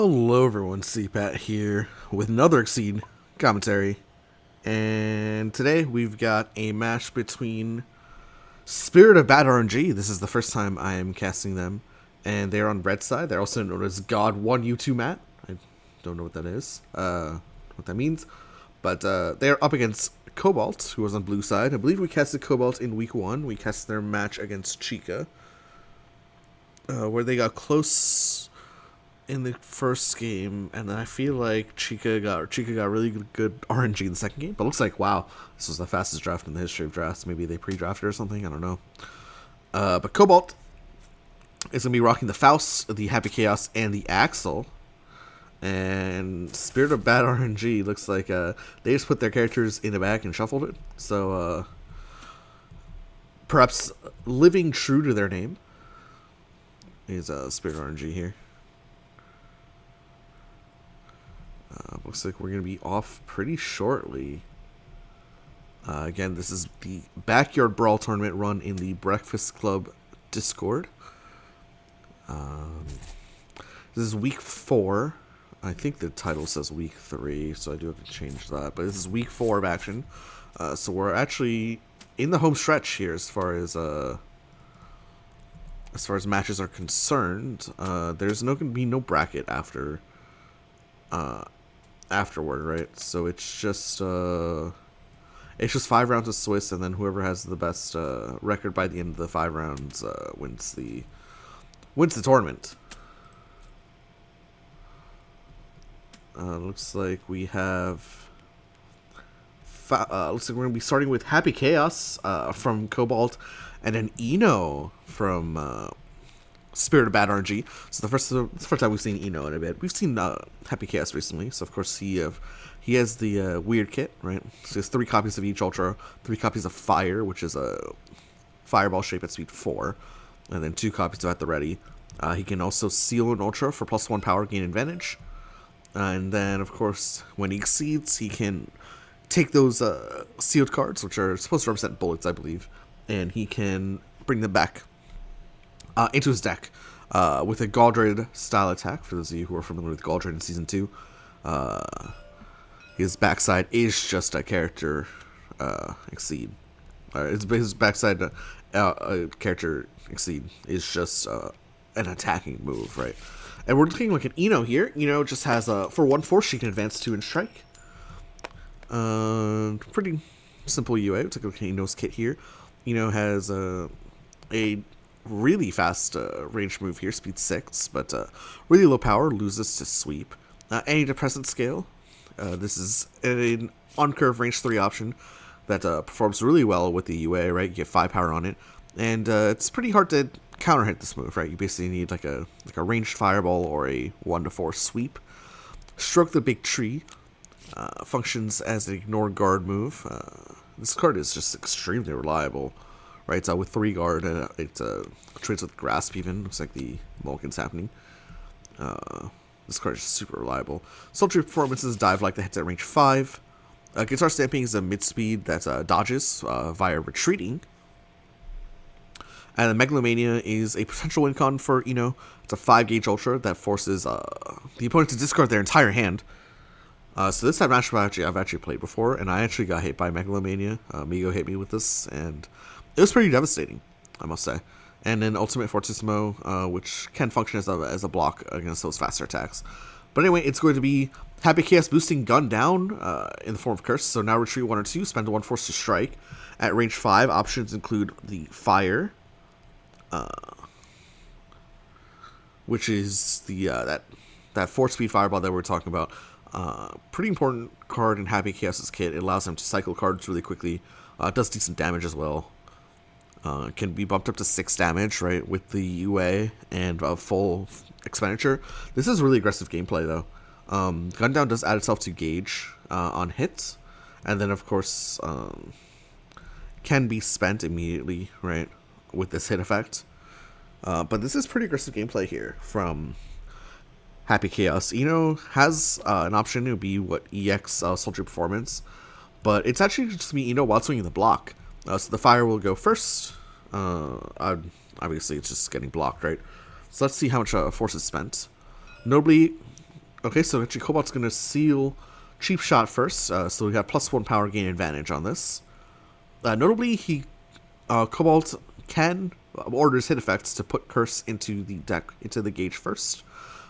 Hello everyone, CPAT here with another Exceed commentary. And today we've got a match between Spirit of Bad RNG. This is the first time I am casting them. And they're on red side. They're also known as God1U2 Matt. I don't know what that is, what that means. But they're up against Cobalt, who was on blue side. I believe we casted Cobalt in week 1. We cast their match against Chica, where they got close in the first game, and then I feel like Chica got really good RNG in the second game. But it looks like, wow, this was the fastest draft in the history of drafts. Maybe they pre-drafted or something, I don't know. But Cobalt is going to be rocking the Faust, the Happy Chaos, and the Axle. And Spirit of Bad RNG looks like they just put their characters in the back and shuffled it. So perhaps living true to their name is Spirit RNG here. Looks like we're going to be off pretty shortly. Again, this is the Backyard Brawl tournament run in the Breakfast Club Discord. This is week 4. I think the title says week 3, so I do have to change that. But this is week 4 of action. So we're actually in the home stretch here as far as matches are concerned. There's going to be no bracket afterward, right? So it's just 5 rounds of Swiss, and then whoever has the best record by the end of the 5 rounds wins the tournament. Looks like we have. Looks like we're gonna be starting with Happy Chaos from Cobalt, and an Eno from Spirit of Bad RNG. So the first time we've seen Eno in a bit. We've seen Happy Chaos recently, so of course he has the weird kit, right? So he has 3 copies of each Ultra, 3 copies of Fire, which is a Fireball shape at speed 4, and then 2 copies of At the Ready. He can also seal an Ultra for +1 power, gain advantage. And then, of course, when he exceeds, he can take those sealed cards, which are supposed to represent bullets, I believe, and he can bring them back into his deck with a Galdred style attack. For those of you who are familiar with Galdred in Season 2, his backside is just a character exceed. His backside character exceed is just an attacking move, right? And we're looking like an Eno here. Eno just has for 1 force she can advance 2 and strike. Pretty simple UA. It's like Eno's kit here. Eno has a really fast range move here, speed 6, but really low power, loses to sweep. Antidepressant scale. This is an on-curve range 3 option that performs really well with the UA, right? You get 5 power on it, and it's pretty hard to counter hit this move, right? You basically need like a ranged fireball or a 1-4 sweep. Stroke the Big Tree functions as an ignore guard move. This card is just extremely reliable, right? So with 3 guard, it trades with grasp even. Looks like the mulligan's happening. This card is super reliable. Sultry performances dive like that hits at range 5. Guitar Stamping is a mid-speed that dodges via retreating. And the Megalomania is a potential win con for Eno. It's a 5-gauge Ultra that forces the opponent to discard their entire hand. So this type of match I've actually played before, and I actually got hit by Megalomania. Migo hit me with this, and it was pretty devastating, I must say. And then Ultimate Fortissimo, which can function as a block against those faster attacks. But anyway, it's going to be Happy Chaos boosting Gun Down in the form of Curse. So now retreat 1 or 2, spend 1 force to strike. At range 5, options include the Fire, which is the that 4-speed fireball that we're talking about. Pretty important card in Happy Chaos's kit. It allows him to cycle cards really quickly. It does decent damage as well. Can be bumped up to 6 damage, right, with the UA and full expenditure. This is really aggressive gameplay, though. Gun Down does add itself to gauge on hits, and then, of course, can be spent immediately, right, with this hit effect. But this is pretty aggressive gameplay here from Happy Chaos. Eno has an option to be what EX Sultry Performance, but it's actually just me Eno while swinging the block. So the Fire will go first. Obviously, it's just getting blocked, right? So let's see how much force is spent. Notably, Okay, so actually Cobalt's going to seal Cheap Shot first, so we got +1 power gain advantage on this. Notably, Cobalt can orders hit effects to put Curse into the deck, into the gauge first,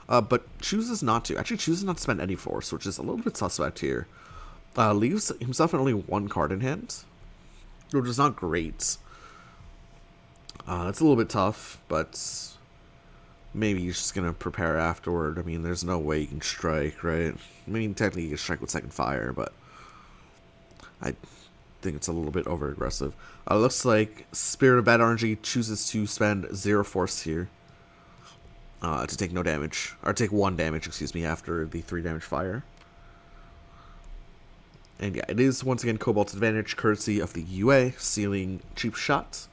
but chooses not to. Actually, chooses not to spend any force, which is a little bit suspect here. Leaves himself in only 1 card in hand, which is not great. It's a little bit tough, but maybe he's just gonna prepare afterward. I mean, there's no way you can strike, right? I mean, technically you can strike with second fire, but I think it's a little bit over aggressive. Looks like Spirit of Bad RNG chooses to spend 0 force here to take no damage, or take 1 damage, excuse me, after the 3 damage fire. And yeah, it is once again Cobalt's advantage, courtesy of the UA, sealing Cheap Shot.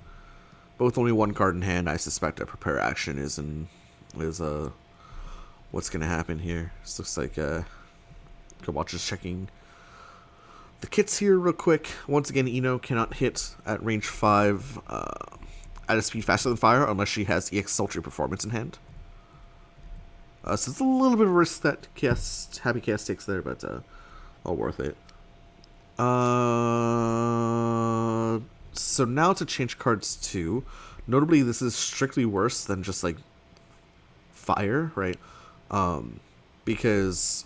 But with only 1 card in hand, I suspect a prepare action is what's gonna happen here. This looks like Cobalt just checking the kits here real quick. Once again, Eno cannot hit at range 5 at a speed faster than fire unless she has EX Sultry Performance in hand. So it's a little bit of a risk that Happy Chaos takes there, but all worth it. So now to change cards too. Notably, this is strictly worse than just like fire, right? Because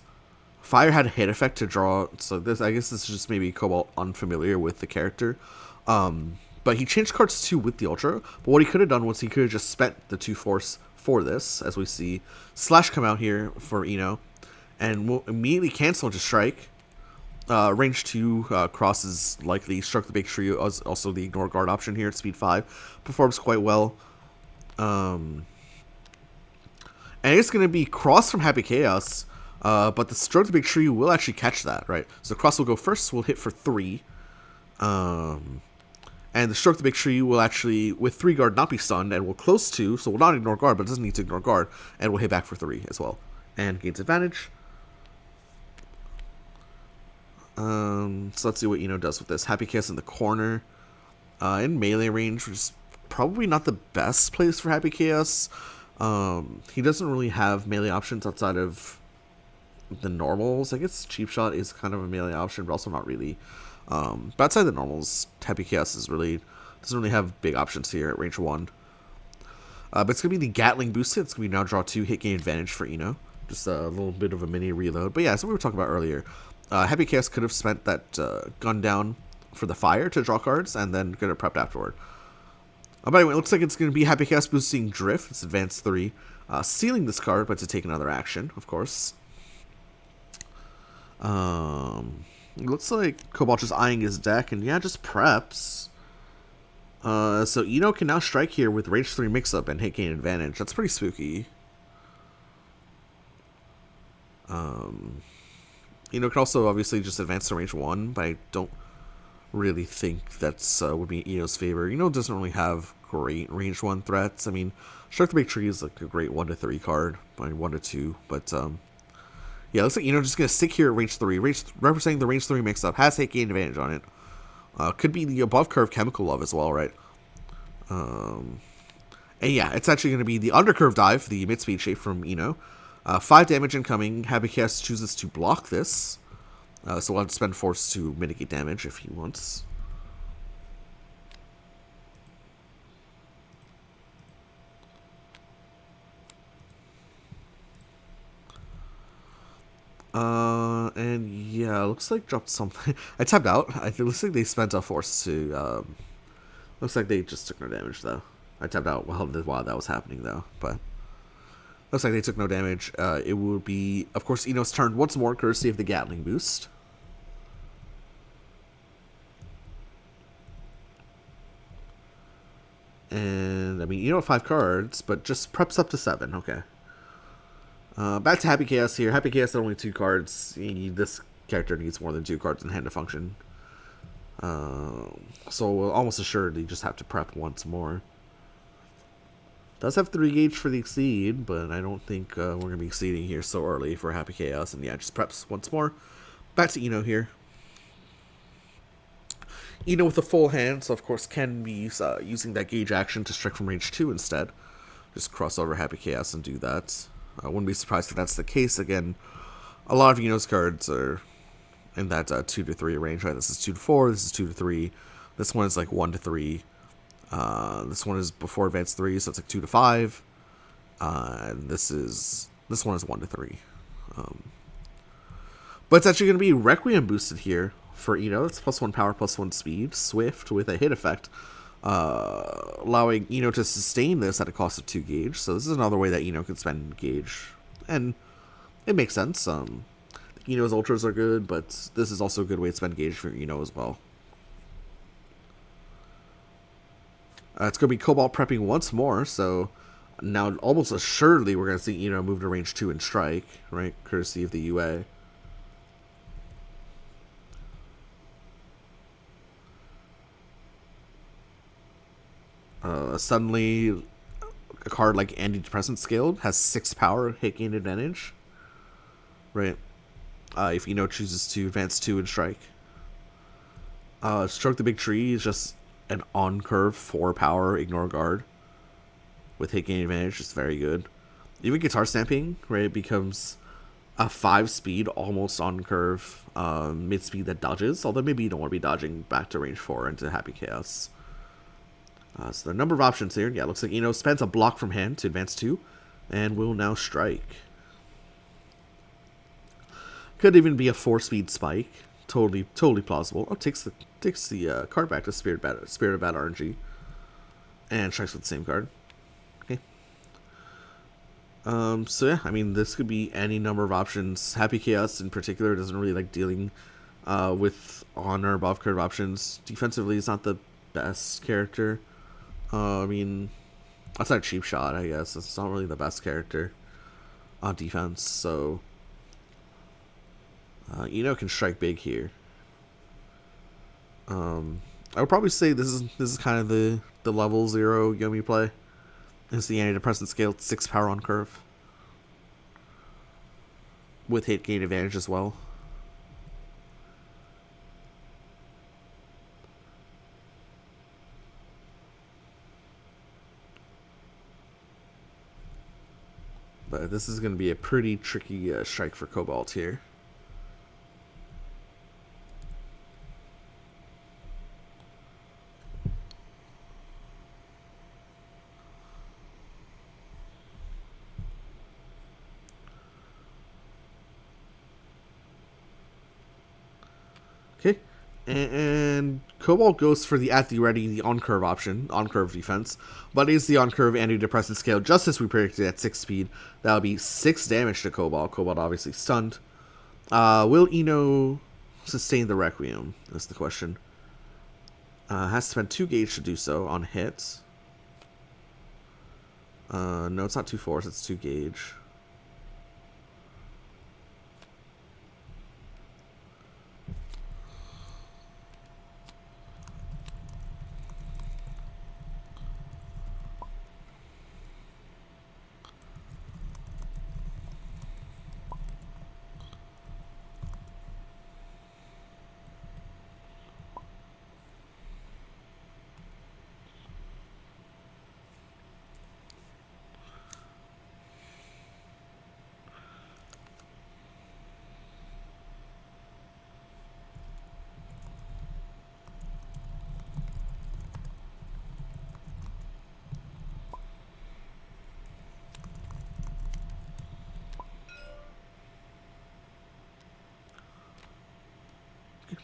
fire had a hit effect to draw. So this, I guess, this is just maybe Cobalt unfamiliar with the character. But he changed cards too with the Ultra. But what he could have done was he could have just spent the 2 force for this, as we see Slash come out here for Eno, and will immediately cancel into Strike. Range 2 crosses likely. Struck the Big Tree, also the Ignore Guard option here at speed 5. Performs quite well. And it's going to be cross from Happy Chaos, but the Struck the Big Tree will actually catch that, right? So cross will go first, will hit for 3. And the Stroke the Big Tree will actually, with 3 guard, not be stunned, and will close 2, so will not ignore guard, but it doesn't need to ignore guard, and will hit back for 3 as well. And gains advantage. So let's see what Eno does with this. Happy Chaos in the corner. In melee range, which is probably not the best place for Happy Chaos. He doesn't really have melee options outside of the normals. I guess Cheap Shot is kind of a melee option, but also not really. But outside the normals, Happy Chaos doesn't really have big options here at range 1. But it's going to be the Gatling boost hit. It's going to be now draw 2, hit gain advantage for Eno. Just a little bit of a mini reload. But yeah, that's what we were talking about earlier. Happy Chaos could have spent that gun down for the fire to draw cards, and then get it prepped afterward. But anyway, it looks like it's going to be Happy Chaos boosting Drift. It's advanced 3. Sealing this card, but to take another action, of course. It looks like Cobalt just eyeing his deck, and yeah, just preps. So Eno can now strike here with range 3 mix-up and hit gain advantage. That's pretty spooky. Eno can also obviously just advance to range 1, but I don't really think that's would be Eno's favor. Eno doesn't really have great range 1 threats. I mean, Strike the Big Tree is like a great 1-3 card, I mean 1-2, but yeah, looks like Eno just gonna stick here at range 3. Representing the range 3 mix-up, has hit gain advantage on it. Could be the above curve Chemical Love as well, right? And yeah, it's actually gonna be the undercurve dive, the mid speed shape from Eno. 5 damage incoming. Happy Chaos chooses to block this. So we'll have to spend force to mitigate damage if he wants. And yeah, looks like dropped something. I tapped out. It looks like they spent a force to, looks like they just took no damage though. I tapped out while that was happening though, but looks like they took no damage. It will be, of course, Eno's turn once more, courtesy of the Gatling boost. And, I mean, Eno 5 cards, but just preps up to 7. Okay. Back to Happy Chaos here. Happy Chaos had only 2 cards. This character needs more than 2 cards in hand to function. So we'll almost assuredly just have to prep once more. Does have 3 gauge for the exceed, but I don't think we're going to be exceeding here so early for Happy Chaos. And yeah, just preps once more. Back to Eno here. Eno with a full hand, so of course can be using that gauge action to strike from range 2 instead. Just cross over Happy Chaos and do that. I wouldn't be surprised if that's the case. Again, a lot of Eno's cards are in that 2 to 3 range, right? This is 2 to 4, this is 2 to 3. This one is like 1 to 3. This one is before advanced 3, so it's like 2 to 5. And this one is 1 to 3. But it's actually going to be Requiem boosted here for Eno. It's +1 power, +1 speed, swift with a hit effect, allowing Eno to sustain this at a cost of 2 gauge. So this is another way that Eno can spend gauge, and it makes sense. Eno's ultras are good, but this is also a good way to spend gauge for Eno as well. It's going to be Cobalt prepping once more, so now almost assuredly we're going to see Eno move to range 2 and strike, right? Courtesy of the UA. Suddenly, a card like Antidepressant Scaled has 6 power, hit gain advantage, right? If Eno chooses to advance 2 and strike. Stroke the Big Tree is just an on-curve 4 power ignore guard with hit gain advantage, is very good. Even Guitar Stamping, right, it becomes a 5 speed, almost on-curve mid-speed that dodges, although maybe you don't want to be dodging back to range 4 into Happy Chaos. So there are a number of options here. Yeah, looks like Eno spends a block from hand to advance 2, and will now strike. Could even be a 4-speed spike. Totally plausible. Oh, takes the card back to Spirit of Battle RNG, and strikes with the same card. Okay. So yeah, I mean, this could be any number of options. Happy Chaos in particular doesn't really like dealing with on or above curve options. Defensively, it's not the best character. I mean, that's not a cheap shot, I guess. It's not really the best character on defense, so Eno can strike big here. I would probably say this is kind of the level 0 Yomi play. It's the Antidepressant Scaled 6 power on curve with hit gain advantage as well. But this is going to be a pretty tricky strike for Cobalt here. Okay, and Cobalt goes for the at the ready, the on-curve option, on-curve defense, but is the on-curve Antidepressant Scale just as we predicted at 6 speed. That'll be 6 damage to Cobalt. Cobalt obviously stunned. Will Eno sustain the Requiem, is the question. Has to spend 2 gauge to do so on hit. No, it's not 2 force, it's 2 gauge.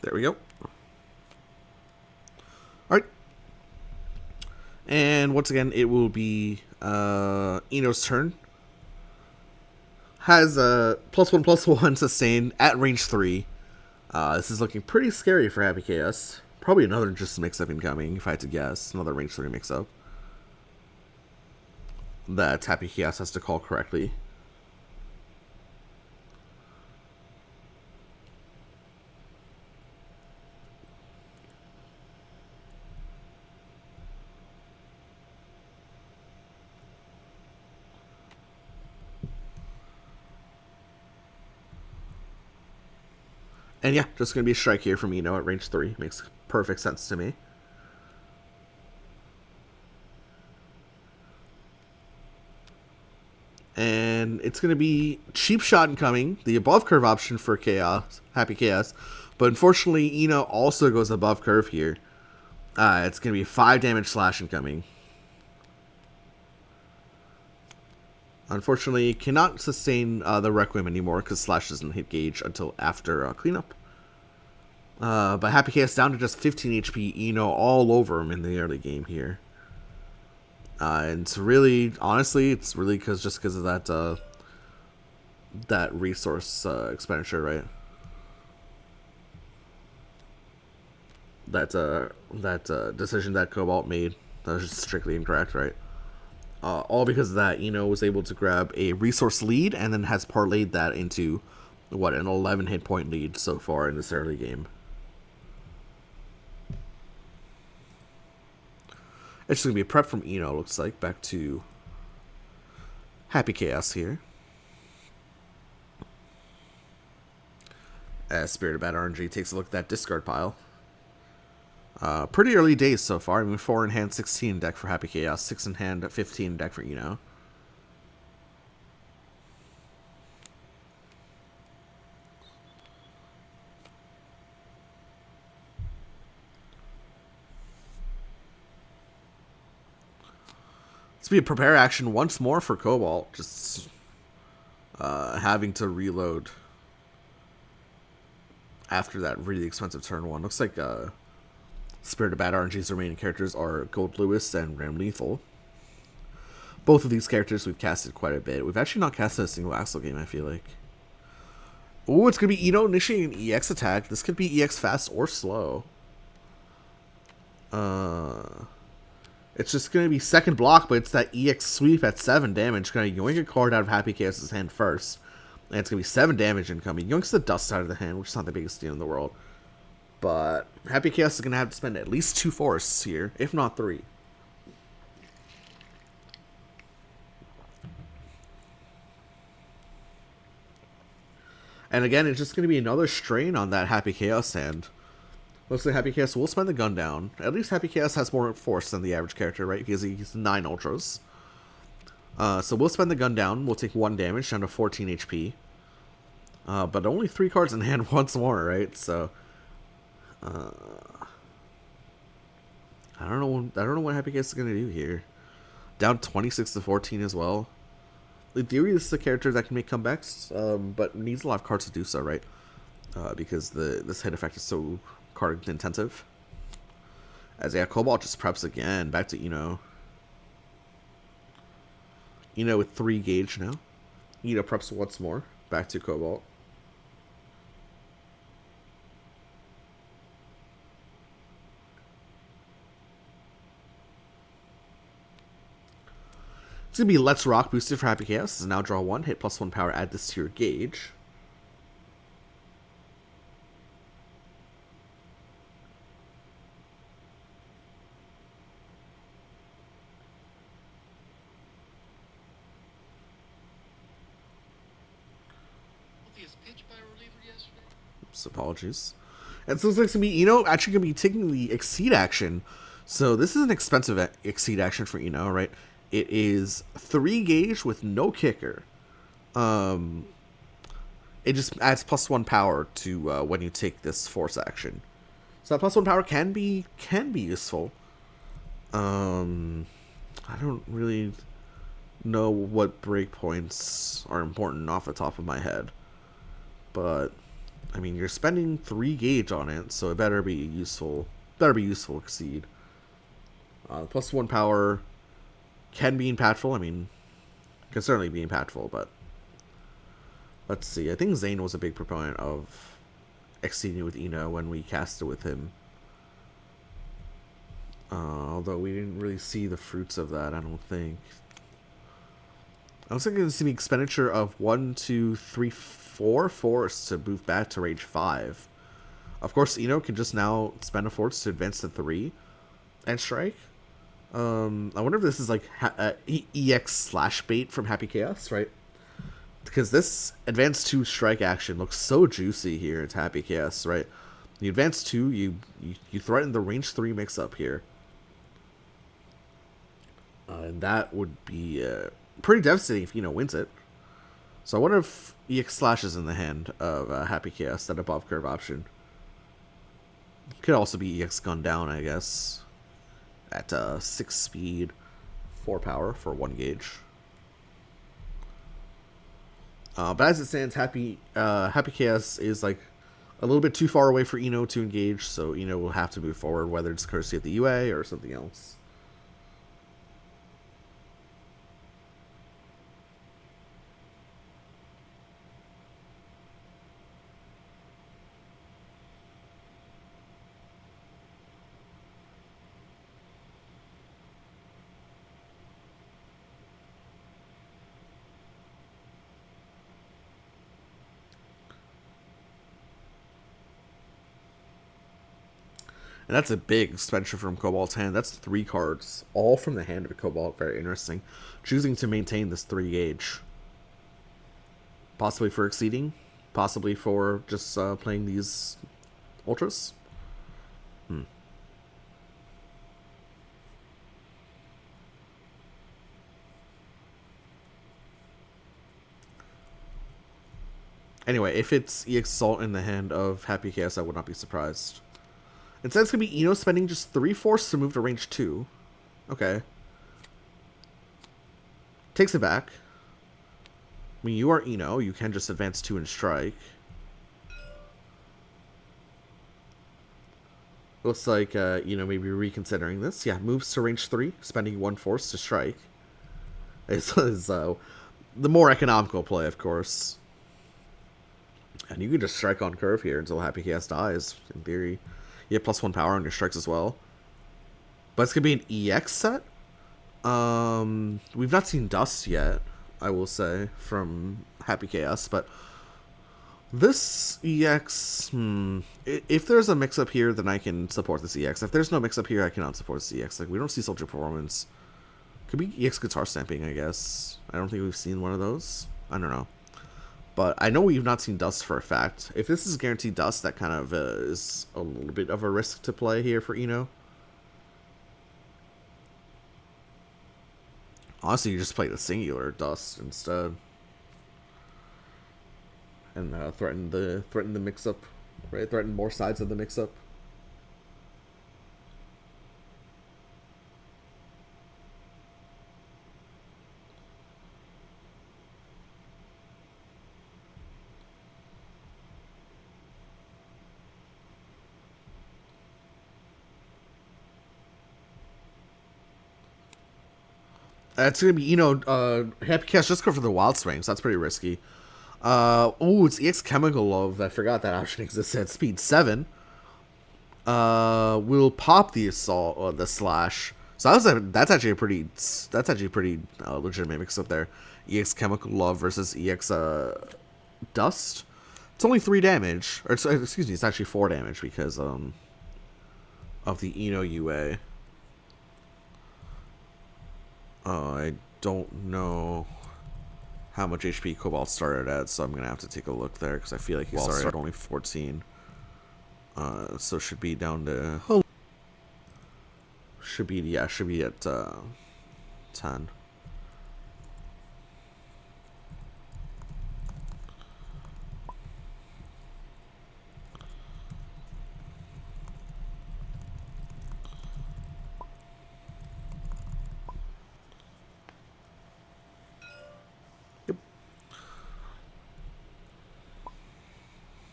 There we go. Alright. And once again, it will be Eno's turn. Has a +1/+1 sustain at range 3. This is looking pretty scary for Happy Chaos. Probably another just mix-up incoming, if I had to guess. Another range 3 mix-up that Happy Chaos has to call correctly. And yeah, just going to be a strike here from Eno at range 3. Makes perfect sense to me. And and it's going to be cheap shot incoming, the above curve option for Chaos, Happy Chaos, but unfortunately, Eno also goes above curve here. It's going to be 5 damage slash incoming. Unfortunately, cannot sustain the Requiem anymore because slash doesn't hit gauge until after cleanup. But Happy Chaos down to just 15 HP, Eno all over him in the early game here. And it's really, honestly, it's really just because of that resource expenditure, right? That decision that Cobalt made, that was just strictly incorrect, right? All because of that, Eno was able to grab a resource lead and then has parlayed that into, what, an 11 hit point lead so far in this early game. It's just going to be a prep from Eno, looks like. Back to Happy Chaos here. As Spirit of Bad RNG takes a look at that discard pile. Pretty early days so far. I mean, 4 in hand, 16 in deck for Happy Chaos, 6 in hand, 15 in deck for Eno. It's be a prepare action once more for Cobalt, just having to reload after that really expensive turn 1. Looks like Spirit of Bad RNG's remaining characters are Gold Lewis and Ram Lethal. Both of these characters we've casted quite a bit. We've actually not casted a single Axel game, I feel like. Ooh, it's going to be Eno initiating an EX attack. This could be EX fast or slow. It's just going to be second block, but it's that EX sweep at 7 damage. Going to yoink a card out of Happy Chaos' hand first. And it's going to be 7 damage incoming. Yoinks the dust out of the hand, which is not the biggest deal in the world. But Happy Chaos is going to have to spend at least 2 forests here, if not 3. And again, it's just going to be another strain on that Happy Chaos hand. Looks like Happy Chaos will spend the gun down. At least Happy Chaos has more force than the average character, right? Because he's 9 ultras. So we'll spend the gun down. We'll take 1 damage down to 14 HP. But only 3 cards in hand once more, right? So I don't know what Happy Chaos is going to do here. Down 26 to 14 as well. In theory, this is a character that can make comebacks, but needs a lot of cards to do so, right? Because this hit effect is so card intensive. As Cobalt just preps again. Back to Eno. Eno with 3 gauge now. Eno preps once more. Back to Cobalt. It's going to be Let's Rock boosted for Happy Chaos. This is now draw 1, hit +1 power, add this to your gauge. Oops, apologies. And so it's like to me, Eno actually going to be taking the Exceed action. So this is an expensive Exceed action for Eno, right? It is 3 gauge with no kicker. It just adds +1 power to when you take this force action. So that +1 power can be useful. I don't really know what breakpoints are important off the top of my head, but I mean, you're spending 3 gauge on it, so it better be useful. Exceed. +1 power can be impactful. I mean, can certainly be impactful, but let's see. I think Zane was a big proponent of exceeding with Eno when we cast it with him. Although we didn't really see the fruits of that, I don't think. I was thinking to see the expenditure of 1, 2, 3, 4 force to move back to range 5. Of course, Eno can just now spend a force to advance to 3 and strike. I wonder if this is like EX slash bait from Happy Chaos, right? Because this advance 2 strike action looks so juicy here at Happy Chaos, right? You advance 2, you threaten the range 3 mix up here. And that would be pretty devastating if Eno wins it. So I wonder if EX Slash is in the hand of Happy Chaos, that above curve option. Could also be EX Gun Down, I guess. At 6 speed, 4 power for 1 gauge. But as it stands, Happy Chaos is like a little bit too far away for Eno to engage, so Eno will have to move forward, whether it's courtesy of the UA or something else. And that's a big expenditure from Cobalt's hand. That's 3 cards, all from the hand of Cobalt. Very interesting. Choosing to maintain this 3 gauge. Possibly for exceeding. Possibly for just playing these ultras. Anyway, if it's EX Assault in the hand of Happy Chaos, I would not be surprised. Instead, it's going to be Eno spending just 3 force to move to range 2. Okay. Takes it back. I mean, you are Eno. You can just advance 2 and strike. Looks like, maybe reconsidering this. Yeah, moves to range 3, spending 1 force to strike. Is the more economical play, of course. And you can just strike on curve here until Happy Chaos dies, in theory. You have +1 power on your strikes as well. But it's going to be an EX set. We've not seen Dust yet, I will say, from Happy Chaos. But this EX... If there's a mix-up here, then I can support this EX. If there's no mix-up here, I cannot support this EX. Like, we don't see Soldier Performance. Could be EX Guitar Stamping, I guess. I don't think we've seen one of those. I don't know. But I know we've not seen Dust for a fact. If this is guaranteed Dust, that kind of is a little bit of a risk to play here for Eno. Honestly, you just play the singular Dust instead. And threaten the mix-up. Right? Threaten more sides of the mix-up. It's going to be, Happy Chaos just go for the Wild Swing, so that's pretty risky. It's EX Chemical Love. I forgot that option exists at speed 7. We'll pop the Assault, the Slash. So that's actually a pretty legitimate mix up there. EX Chemical Love versus EX Dust. It's only 3 damage, or excuse me, it's actually 4 damage because of the Eno UA. I don't know how much HP Cobalt started at, so I'm going to have to take a look there, because I feel like he started at only 14. So should be down to... Should be at 10.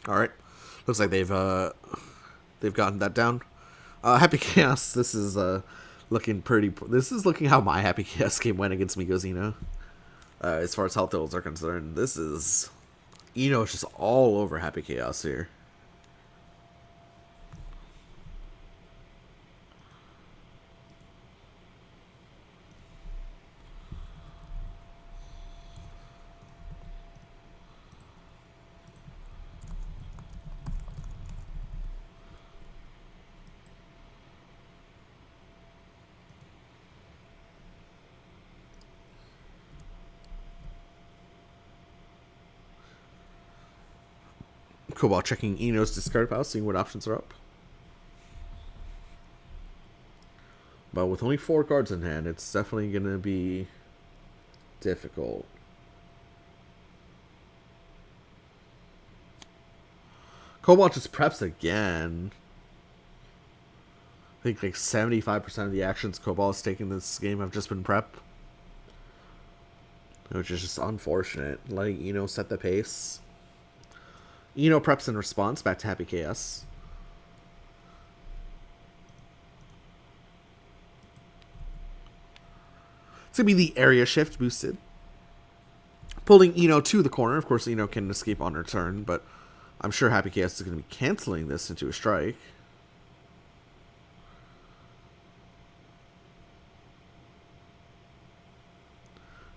All right, looks like they've gotten that down. Happy Chaos. This is looking pretty. This is looking how my Happy Chaos game went against Migos Eno. As far as health totals are concerned, this is Eno's just all over Happy Chaos here. Cobalt checking Eno's discard pile, seeing what options are up. But with only 4 cards in hand, it's definitely going to be difficult. Cobalt just preps again. I think like 75% of the actions Cobalt has taken this game have just been prep. Which is just unfortunate. Letting Eno set the pace. Eno preps in response back to Happy Chaos. It's going to be the area shift boosted. Pulling Eno to the corner. Of course, Eno can escape on her turn, but I'm sure Happy Chaos is going to be canceling this into a strike.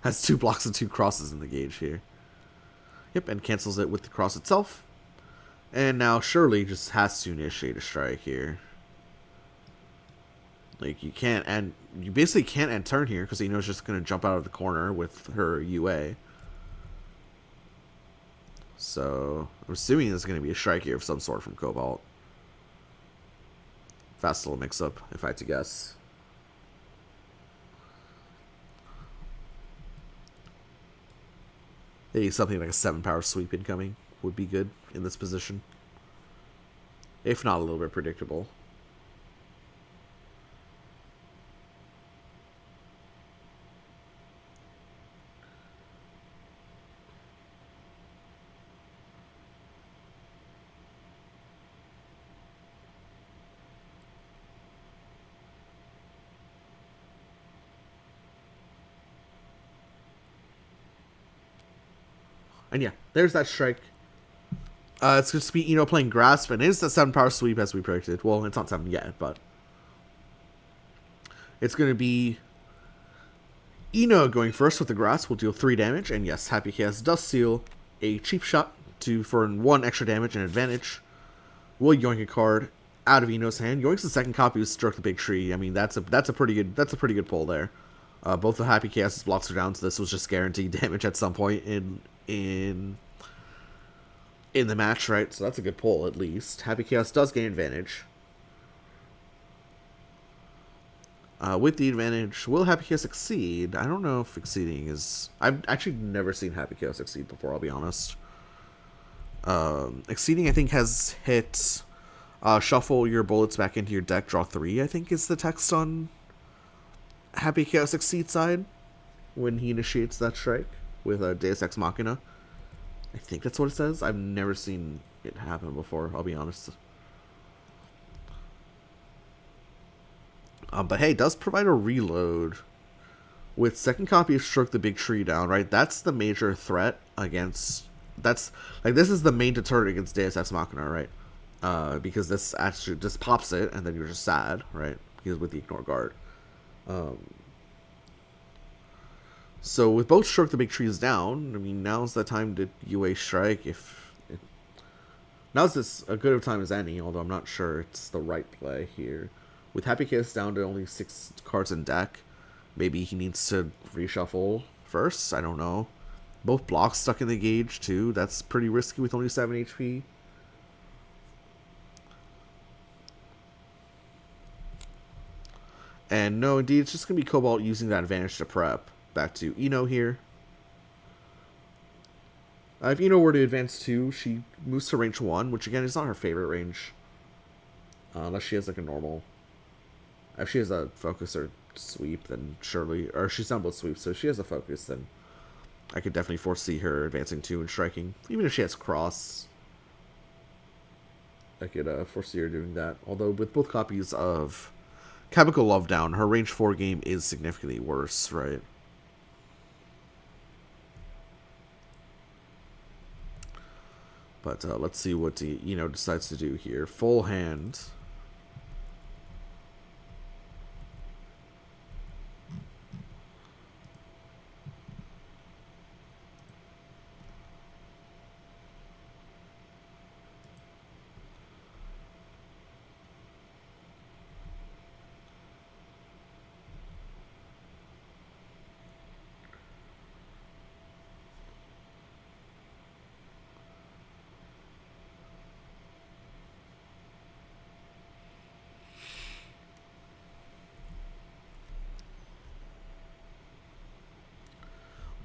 Has 2 blocks and 2 crosses in the gauge here. Yep, and cancels it with the cross itself. And now Shirley just has to initiate a strike here. Like, you can't end... You basically can't end turn here, because Eno's just going to jump out of the corner with her UA. So, I'm assuming there's going to be a strike here of some sort from Cobalt. Fast little mix-up, if I had to guess. Maybe something like a 7-power sweep incoming would be good in this position. If not, a little bit predictable. And yeah, there's that strike. It's going to be Eno playing Grasp, and it is the 7-power sweep as we predicted. Well, it's not 7 yet, but it's going to be Eno going first with the Grasp. Will deal 3 damage, and yes, Happy Chaos does seal a cheap shot for 1 extra damage and advantage. Will yoink a card out of Eno's hand. Yoinks the second copy with Stroke the Big Tree. I mean, that's a pretty good pull there. Both the Happy Chaos blocks are down, so this was just guaranteed damage at some point in the match, right? So that's a good pull, at least. Happy Chaos does gain advantage. With the advantage, will Happy Chaos succeed? I don't know if exceeding is... I've actually never seen Happy Chaos succeed before, I'll be honest. Exceeding, I think, has hit... shuffle your bullets back into your deck, draw 3, I think is the text on Happy Chaos Exceed side when he initiates that strike with a Deus Ex Machina. I think that's what it says. I've never seen it happen before, I'll be honest. But hey, it does provide a reload with second copy of Stroke the Big Tree down, right? That's the major threat against... That's like, this is the main deterrent against Deus Ex Machina, right? Because this actually just pops it, and then you're just sad, right? Because with the Ignore Guard. So with both Stroke the Big Trees down, I mean, now's the time to UA strike. Now's this a good of time as any, although I'm not sure it's the right play here. With Happy Chaos down to only 6 cards in deck, maybe he needs to reshuffle first. I don't know. Both blocks stuck in the gauge too. That's pretty risky with only 7 HP. And no, indeed, it's just going to be Cobalt using that advantage to prep. Back to Eno here. If Eno were to advance 2, she moves to range 1, which again is not her favorite range. Unless she has like a normal... If she has a focus or sweep, then surely... Or she's done both sweeps, so if she has a focus, then I could definitely foresee her advancing 2 and striking. Even if she has cross, I could foresee her doing that. Although with both copies of Chemical Love down, her range 4 game is significantly worse, right? But let's see what Eno decides to do here. Full hand.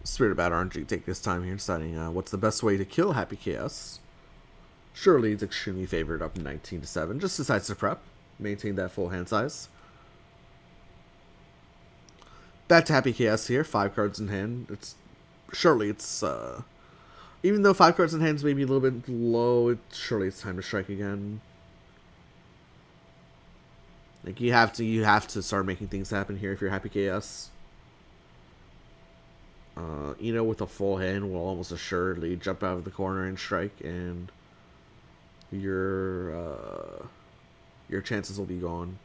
Spirit about RNG take this time here, deciding what's the best way to kill Happy Chaos. Surely it's extremely favored up 19-7. Just decides to prep, maintain that full hand size. Back to Happy Chaos here. 5 cards in hand. Surely it's even though 5 cards in hand is maybe a little bit low, surely it's time to strike again. Like you have to start making things happen here if you're Happy Chaos. With a full hand will almost assuredly jump out of the corner and strike, and your chances will be gone.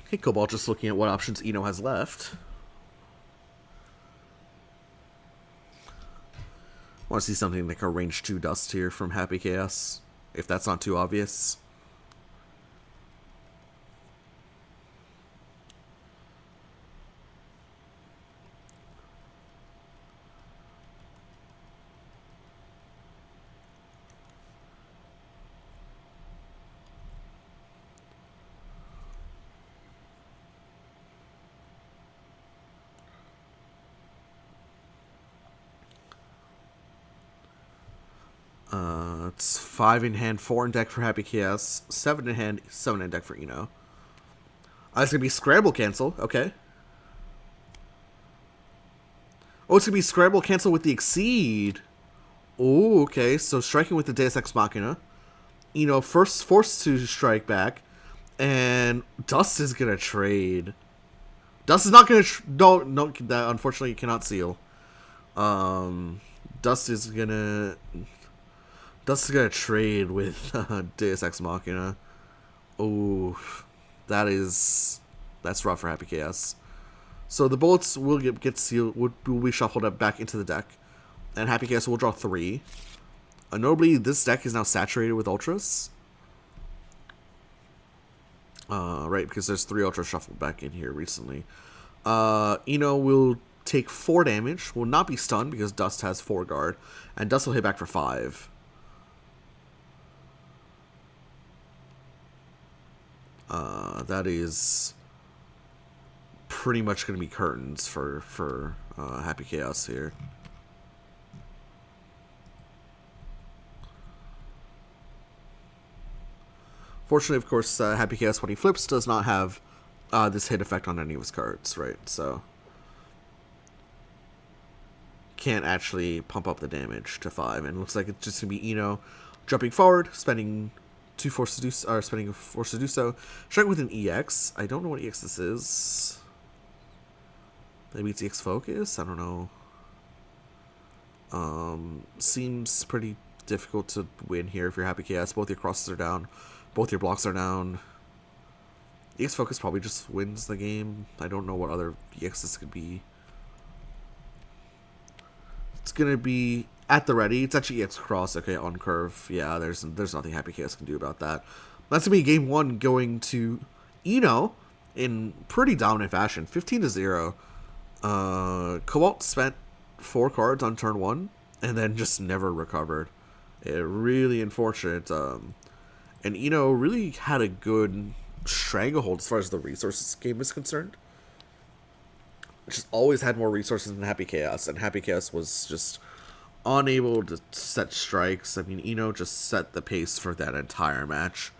Hey, Cobalt, just looking at what options Eno has left. Want to see something like a range 2 Dust here from Happy Chaos, if that's not too obvious. It's 5 in hand, 4 in deck for Happy Chaos, 7 in hand, 7 in deck for Eno. It's gonna be Scramble Cancel, okay. Oh, it's gonna be Scramble Cancel with the Exceed. Oh, okay, so striking with the Deus Ex Machina. Eno first forced to strike back, and Dust is gonna trade. Dust is not gonna, no, that unfortunately you cannot seal. Dust is gonna trade with Deus Ex Machina. Oh, that's rough for Happy Chaos. So the bullets will get sealed, will be shuffled up back into the deck, and Happy Chaos will draw 3. Notably, this deck is now saturated with ultras. Right, because there's 3 ultras shuffled back in here recently. Eno will take 4 damage, will not be stunned because Dust has 4 guard, and Dust will hit back for 5. That is pretty much going to be curtains for Happy Chaos here. Fortunately, of course, Happy Chaos, when he flips, does not have this hit effect on any of his cards, right? So can't actually pump up the damage to 5, and it looks like it's just going to be Eno jumping forward, spending 2 force to do, or spending a force to do so. Strike with an EX. I don't know what EX this is. Maybe it's EX Focus? I don't know. Seems pretty difficult to win here if you're Happy Chaos. Both your crosses are down. Both your blocks are down. EX Focus probably just wins the game. I don't know what other EXs could be. It's going to be at the ready. It's actually EX Cross. Okay, on curve. Yeah, there's nothing Happy Chaos can do about that. That's going to be game 1 going to Eno in pretty dominant fashion. 15-0. Cobalt spent 4 cards on turn 1 and then just never recovered. Really unfortunate. And Eno really had a good stranglehold as far as the resources game is concerned. Just always had more resources than Happy Chaos, and Happy Chaos was just unable to set strikes. I mean, Eno just set the pace for that entire match.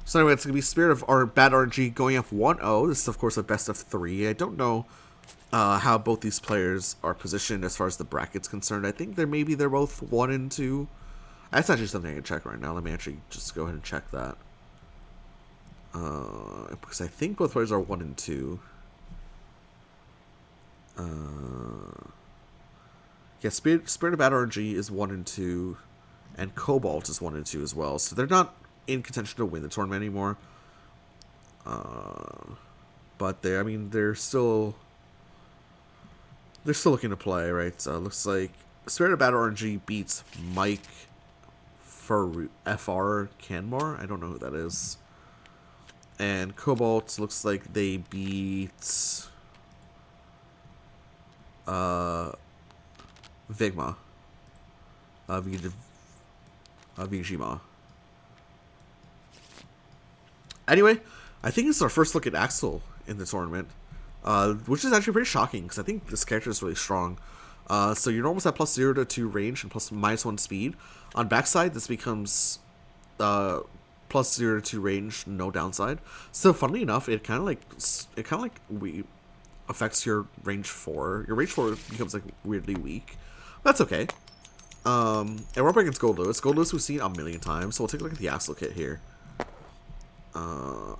So anyway, it's going to be Spirit of Bad RNG going up 1-0. This is, of course, a best of 3. I don't know how both these players are positioned as far as the bracket's concerned. I think they're both 1 and 2. That's actually something I can check right now. Let me actually just go ahead and check that. Because I think both players are 1 and 2. Yeah, Spirit of Bad RNG is 1 and 2, and Cobalt is 1 and 2 as well. So they're not in contention to win the tournament anymore. But they're still looking to play, right? So it looks like Spirit of Bad RNG beats Mike for FR Canmore. I don't know who that is. And Cobalt looks like they beat Vigma. Vigima. Anyway, I think it's our first look at Axel in the tournament, which is actually pretty shocking because I think this character is really strong. So you're almost at plus 0 to 2 range and plus -1 speed. On backside, this becomes plus 0 to 2 range, no downside. So funnily enough, it kind of like affects your range 4. Your range 4 becomes like weirdly weak. That's okay. And we're up against Gold Lewis. Gold Lewis we've seen a million times, so we'll take a look at the Axel kit here.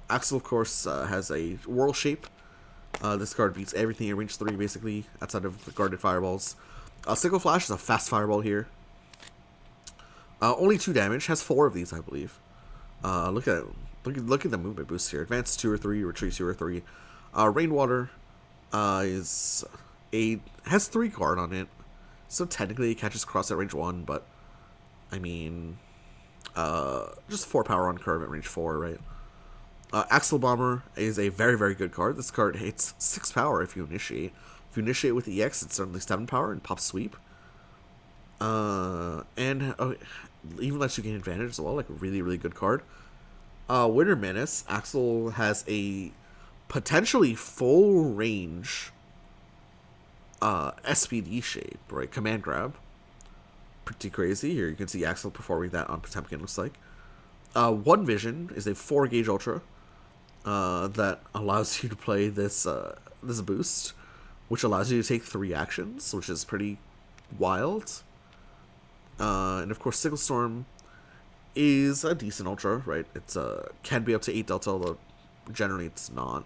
Axel, of course, has a Whirl Shape. This card beats everything in range 3, basically, outside of the guarded fireballs. Sickle Flash is a fast fireball here. Only 2 damage, has 4 of these, I believe. Look at the movement boost here. Advance 2 or 3, retreat 2 or 3. Rainwater has 3 guard on it, so technically it catches cross at range 1, but I mean, just 4 power on curve at range 4, right? Axel Bomber is a very, very good card. This card hits 6 power if you initiate. If you initiate with EX, it's certainly 7 power and pops sweep. And even lets you gain advantage as well, like a really, really good card. Winter Menace, Axel has a potentially full range SPD shape, right? Command grab. Pretty crazy. Here you can see Axel performing that on Potemkin, looks like. One Vision is a 4 gauge ultra that allows you to play this boost, which allows you to take 3 actions, which is pretty wild. And of course, Sickle Storm is a decent ultra, right? It's can be up to 8 delta, although generally it's not.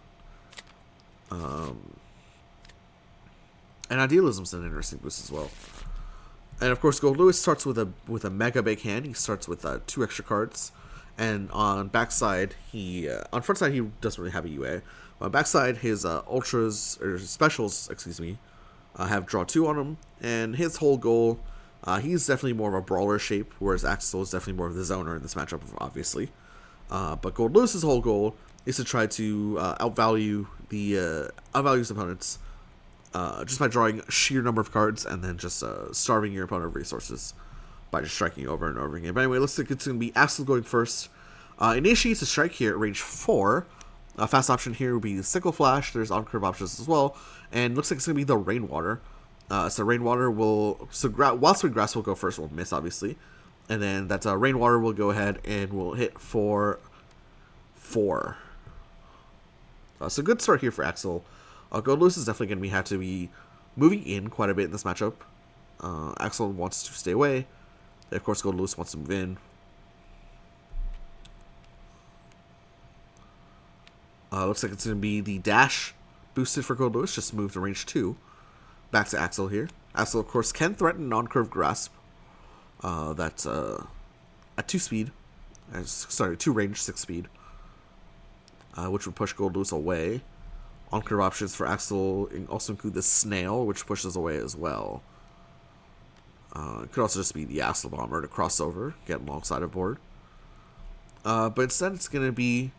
And Idealism's an interesting boost as well. And of course, Gold Lewis starts with a mega big hand. He starts with 2 extra cards, and on backside on front side he doesn't really have a UA. On backside, his ultras or specials, excuse me, have draw 2 on them, and his whole goal, he's definitely more of a brawler shape, whereas Axel is definitely more of the zoner in this matchup, obviously. But Gold Lewis's whole goal is to try to outvalue his opponents. Just by drawing a sheer number of cards and then just starving your opponent of resources by just striking over and over again. But anyway, looks like it's going to be Axel going first. Initiates a strike here at range 4. Fast option here would be the Sickle Flash. There's on-curve options as well. And looks like it's going to be the Rainwater. So Rainwater will... So Wild Swing Grass will go first. Will miss, obviously. And then that's Rainwater will go ahead and will hit for 4. So good start here for Axel. Gold Lewis is definitely going to be moving in quite a bit in this matchup. Axel wants to stay away. And of course, Gold Lewis wants to move in. Looks like it's going to be the dash boosted for Gold Lewis. Just move to range 2. Back to Axel here. Axel, of course, can threaten non-curve grasp. That's at 2 speed. 2 range, 6 speed. Which would push Gold Lewis away. On-curve options for Axel also include the Snail, which pushes away as well. It could also just be the Axel Bomber to cross over, get alongside of board. But instead it's going to be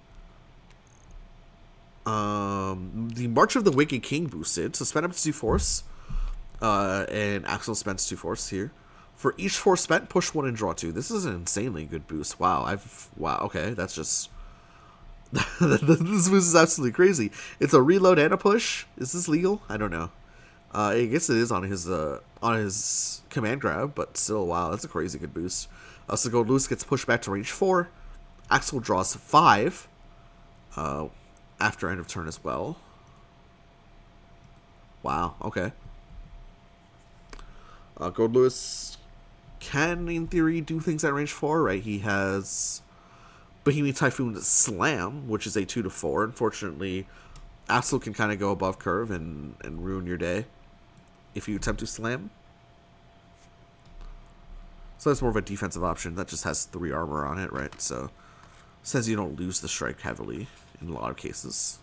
the March of the Wicked King boosted. So spend up to 2 force. And Axel spends 2 force here. For each force spent, push 1 and draw 2. This is an insanely good boost. Wow, okay, that's just... this boost is absolutely crazy. It's a reload and a push. Is this legal? I don't know. I guess it is on his command grab, but still, wow, that's a crazy good boost. So Gold Lewis gets pushed back to range 4. Axel draws 5 after end of turn as well. Wow, okay. Gold Lewis can, in theory, do things at range 4, right? He has Bohemian Typhoon Slam, which is a 2 to 4. Unfortunately, Axel can kind of go above curve and ruin your day if you attempt to slam. So that's more of a defensive option. That just has 3 armor on it, right? So says you don't lose the strike heavily in a lot of cases.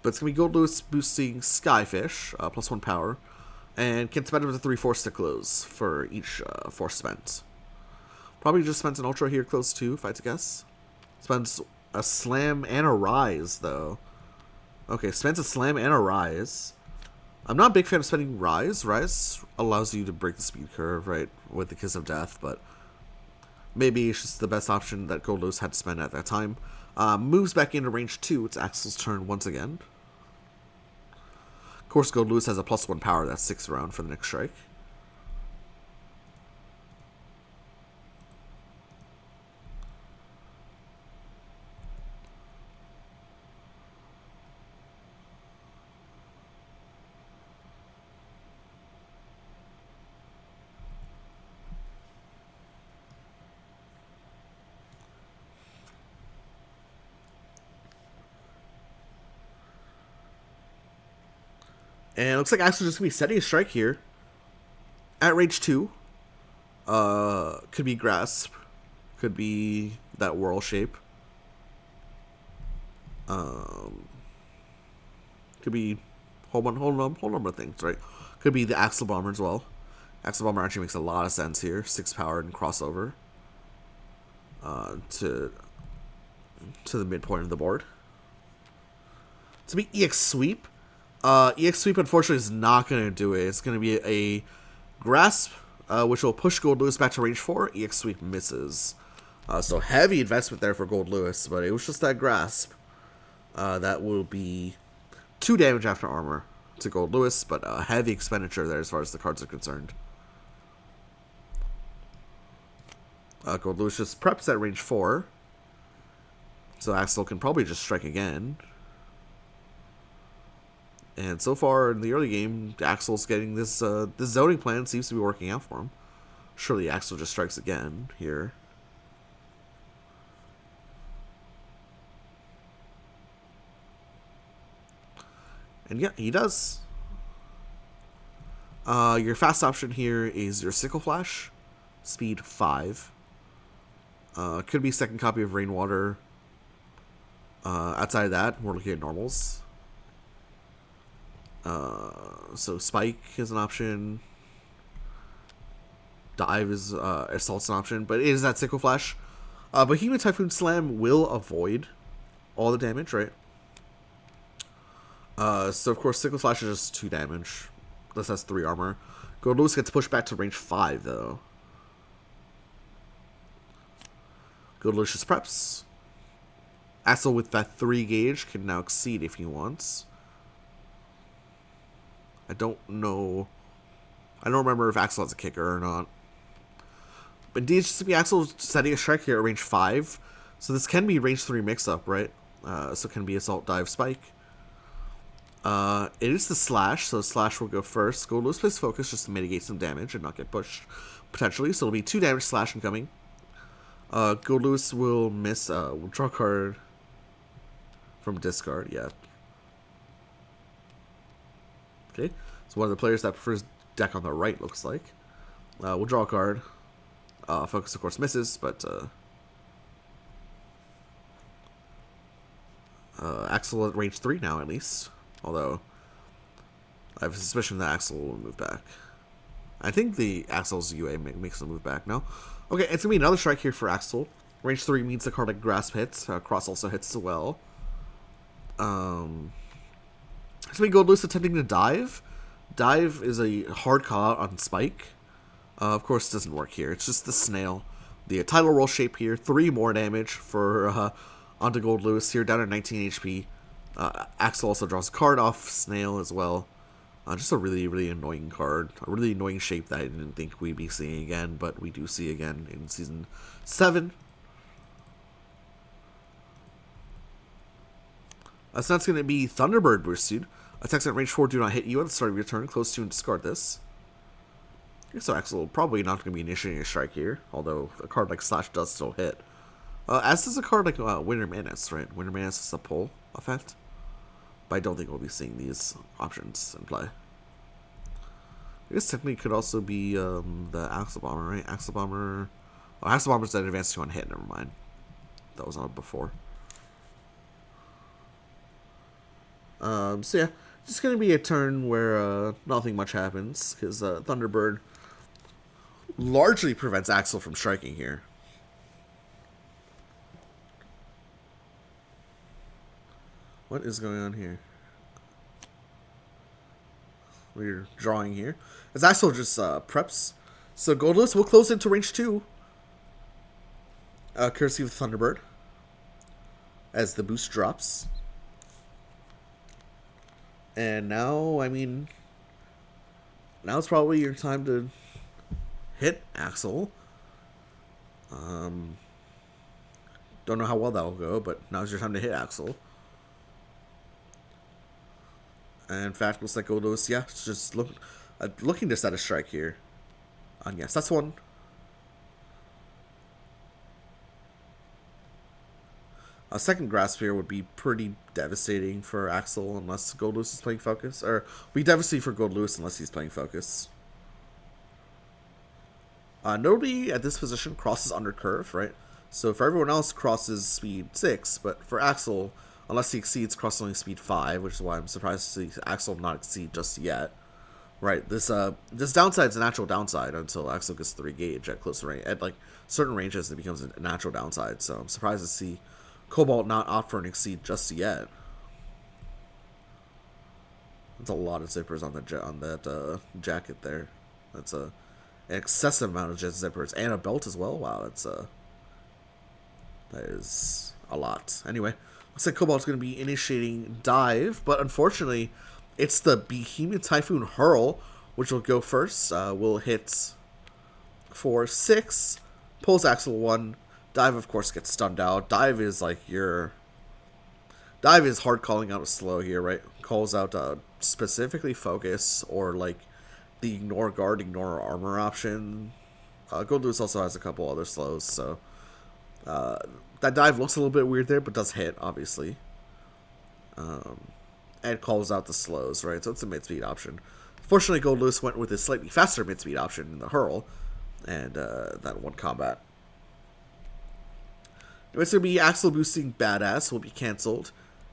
But it's going to be Gold Lewis boosting Skyfish, plus 1 power, and can spend up to 3 force to close for each force spent. Probably just spends an ultra here close to, if I had to guess. Spends a slam and a rise, though. Okay, spends a slam and a rise. I'm not a big fan of spending Rise. Rise allows you to break the speed curve, right, with the Kiss of Death, but maybe it's just the best option that Gold Lewis had to spend at that time. Moves back into range 2. It's Axel's turn once again. Of course, Gold Lewis has a +1 power. That's 6 around for the next strike. And it looks like Axel's just going to be setting a strike here. At range 2. Could be Grasp. Could be that Whirl shape. Could be whole number of things, right? Could be the Axel Bomber as well. Axel Bomber actually makes a lot of sense here. 6 powered and crossover. To the midpoint of the board. To be EX Sweep. EX Sweep, unfortunately, is not going to do it. It's going to be a Grasp, which will push Gold Lewis back to range 4. EX Sweep misses. So heavy investment there for Gold Lewis, but it was just that Grasp. That will be 2 damage after armor to Gold Lewis, but a heavy expenditure there as far as the cards are concerned. Gold Lewis just preps at range 4. So Axel can probably just strike again. And so far in the early game, Axel's getting this this zoning plan seems to be working out for him. Surely Axel just strikes again here. And yeah, he does. Your fast option here is your Sickle Flash, speed 5. Could be second copy of Rainwater. Outside of that, we're looking at normals. So Spike is an option. Dive is Assault's an option, but it is that Sickle Flash. Bohemian Typhoon Slam will avoid all the damage, right? So of course Sickle Flash is just 2 damage. This has 3 armor. Gold Lewis gets pushed back to range 5 though. Gold Lewis just preps. Axel with that 3 gauge can now exceed if he wants. I don't know. I don't remember if Axel has a kicker or not. But indeed, it's just to be Axel setting a strike here at range 5. So this can be range 3 mix-up, right? So it can be Assault, Dive, Spike. It is the Slash, so Slash will go first. Gold Lewis plays Focus just to mitigate some damage and not get pushed, potentially. So it'll be 2 damage Slash incoming. Gold Lewis will miss, will draw a card from discard, yeah. Okay, so one of the players that prefers deck on the right, looks like. We'll draw a card. Focus, of course, misses, but Axel at range 3 now, at least. Although, I have a suspicion that Axel will move back. I think the Axel's UA makes him move back, no? Okay, it's going to be another strike here for Axel. Range 3 means the card like Grasp hits. Cross also hits as well. It's going to be Gold Lewis attempting to dive. Dive is a hard call out on Spike. Of course, it doesn't work here. It's just the snail. The title roll shape here. 3 more damage for onto Gold Lewis here, down at 19 HP. Axel also draws a card off Snail as well. Just a really, really annoying card. A really annoying shape that I didn't think we'd be seeing again, but we do see again in Season 7. So that's going to be Thunderbird boosted. Attacks at range 4 do not hit you at the start of your turn. Close to and discard this. So Axel probably not going to be initiating a strike here, although a card like Slash does still hit. As does a card like Winter Menace, right? Winter Menace is a pull effect. But I don't think we'll be seeing these options in play. I guess technically could also be the Axel Bomber, right? Axel Bomber... Oh, Axel Bomber's at advance 2 on hit, never mind. That was on before. So yeah, just going to be a turn where nothing much happens, because Thunderbird largely prevents Axel from striking here. What is going on here? we're drawing here. As Axel just preps. So Goldless will close into range 2. Courtesy of Thunderbird. As the boost drops. And now, I mean, now it's probably your time to hit Axel. Don't know how well that'll go, but now's your time to hit Axel. And in fact, looks like Goldless, yeah, it's just looking to set a strike here. And yes, that's one. A second grasp here would be pretty devastating for Axel unless Goldless is playing focus. Or be devastating for Goldless unless he's playing focus. Nobody at this position crosses under curve, right? So for everyone else, crosses speed 6, but for Axel, unless he exceeds crossing speed 5, which is why I'm surprised to see Axel not exceed just yet. Right, this downside is a natural downside until Axel gets 3 gauge at close range. At like certain ranges, it becomes a natural downside. So I'm surprised to see Cobalt not opt for an exceed just yet. That's a lot of zippers on that jacket there. That's an excessive amount of zippers and a belt as well. Wow, that is a lot. Anyway, looks like Cobalt's going to be initiating dive, but unfortunately, it's the Behemoth Typhoon Hurl, which will go first. Will hit for 6, pulls Axel 1. Dive, of course, gets stunned out. Dive is like Dive is hard calling out a slow here, right? Calls out specifically focus or like the ignore guard, ignore armor option. Goldless also has a couple other slows, so that dive looks a little bit weird there, but does hit, obviously. And calls out the slows, right? So it's a mid-speed option. Fortunately, Goldless went with a slightly faster mid-speed option in the hurl, and that one combat. It's going to be Axel boosting Badass will be cancelled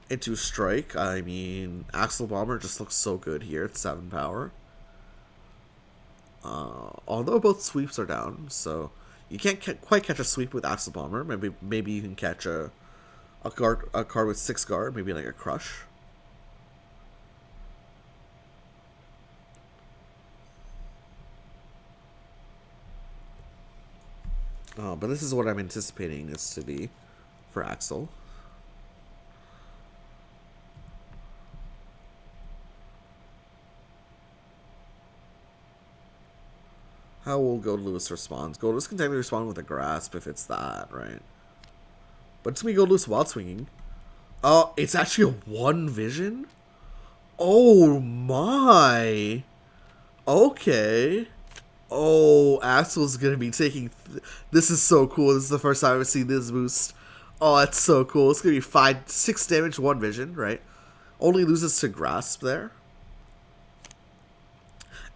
into Strike. I mean, Axel Bomber just looks so good here at 7 power. Although both sweeps are down, so you can't quite catch a sweep with Axel Bomber. Maybe you can catch a card with 6 guard, maybe like a Crush. But this is what I'm anticipating this to be for Axel. How will Goldless respond? Goldless can technically respond with a grasp if it's that, right? But it's going to be Goldless wild swinging. Oh, it's actually a 1 vision? Oh my! Okay. Oh, Axel's gonna be taking... This is so cool. This is the first time I've seen this boost. Oh, that's so cool. It's gonna be 6 damage, 1 vision, right? Only loses to Grasp there.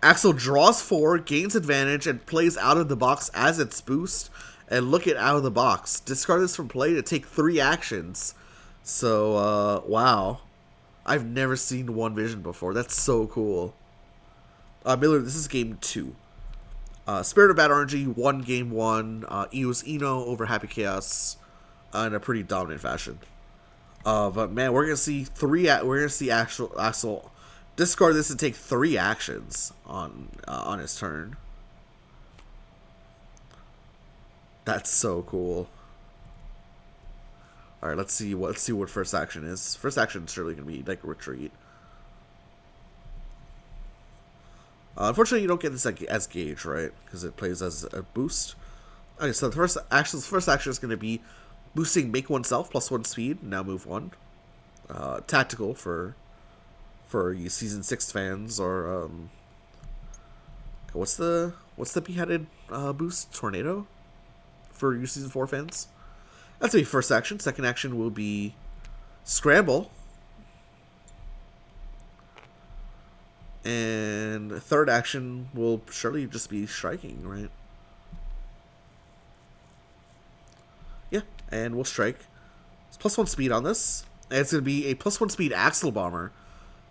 Axel draws 4, gains advantage, and plays out of the box as its boost. And look at out of the box. Discard this from play to take 3 actions. So, wow. I've never seen 1 vision before. That's so cool. Miller, this is game 2. Spirit of Bad RNG won game 1. It was Eno over Happy Chaos in a pretty dominant fashion. But man, we're gonna see Axel discard this and take 3 actions on his turn. That's so cool. All right, let's see what first action is. First action is surely gonna be like a retreat. Unfortunately, you don't get this as gauge, right? Because it plays as a boost. Okay, so the first action is going to be boosting Make Oneself +1 speed. Now move 1. Tactical for you season 6 fans, or what's the beheaded boost? Tornado for you season 4 fans. That's gonna be first action. Second action will be Scramble. And third action will surely just be striking, right? Yeah, and we'll strike. It's +1 speed on this. And it's going to be a +1 speed Axel Bomber.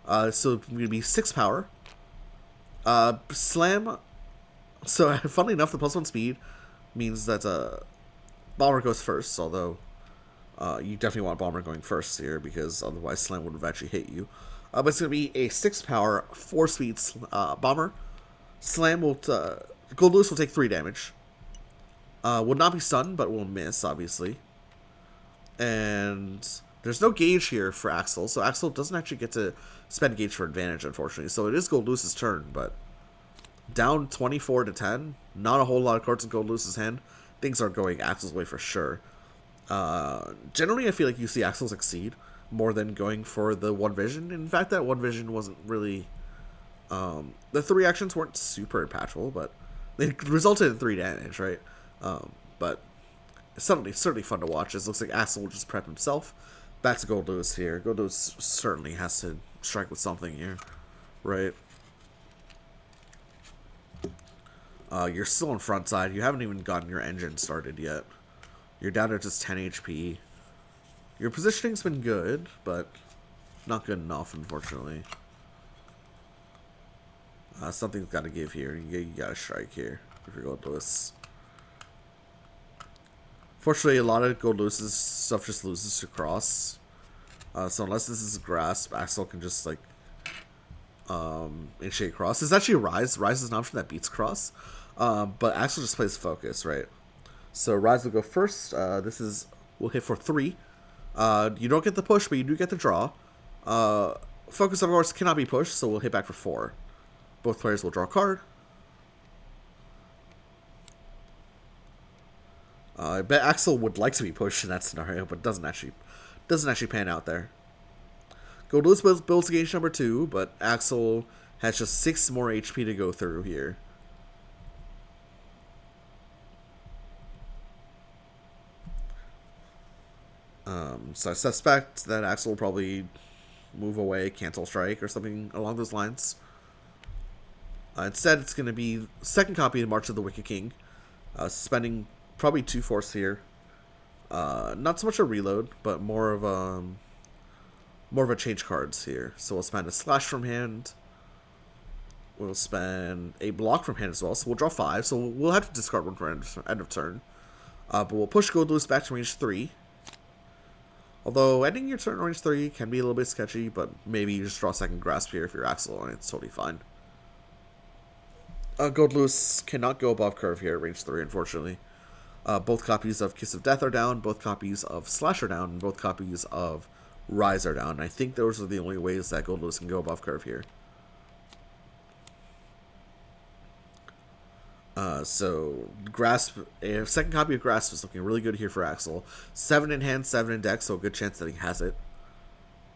So it's going to be 6 power. Slam. So, funnily enough, the +1 speed means that Bomber goes first, although you definitely want Bomber going first here, because otherwise Slam would have actually hit you. But it's going to be a 6 power, 4 speed bomber. Slam will, Gold Loose will take 3 damage. Will not be stunned, but will miss, obviously. And there's no gauge here for Axel, so Axel doesn't actually get to spend gauge for advantage, unfortunately. So it is Gold Loose's turn, but down 24 to 10. Not a whole lot of cards in Gold Loose's hand. Things are going Axel's way for sure. Generally, I feel like you see Axel succeed more than going for the one vision. In fact, that one vision wasn't really... the 3 actions weren't super impactful, but they resulted in 3 damage, right? But it's certainly fun to watch. It looks like Axel will just prep himself. Back to Gold Loose here. Gold Loose certainly has to strike with something here, right? You're still on front side. You haven't even gotten your engine started yet. You're down to just 10 HP. Your positioning's been good, but not good enough, unfortunately. Something's got to give here. You got to strike here if you're Gold Loose. Fortunately, a lot of Gold Loose's stuff just loses to Cross. So unless this is Grasp, Axel can just, like, initiate Cross. It's actually Rise. Rise is an option that beats Cross. But Axel just plays Focus, right? So Rise will go first. We'll hit for 3. You don't get the push, but you do get the draw. Focus, of course, cannot be pushed, so we'll hit back for 4. Both players will draw a card. I bet Axel would like to be pushed in that scenario, but doesn't actually pan out there. Gold Loose builds gauge number 2, but Axel has just 6 more HP to go through here. So I suspect that Axel will probably move away, cancel strike, or something along those lines. Instead, it's going to be second copy of March of the Wicked King, spending probably 2 force here. Not so much a reload, but more of a change cards here. So we'll spend a slash from hand. We'll spend a block from hand as well. So we'll draw 5. So we'll have to discard 1 for end of turn. But we'll push Gold Loose back to range 3. Although ending your turn range 3 can be a little bit sketchy, but maybe you just draw second grasp here if you're Axel, and it's totally fine. Gold Loose cannot go above curve here at range 3, unfortunately. Both copies of Kiss of Death are down, both copies of Slash are down, and both copies of Rise are down. I think those are the only ways that Gold Loose can go above curve here. So Grasp, a second copy of Grasp is looking really good here for Axel. 7 in hand, 7 in deck, so a good chance that he has it.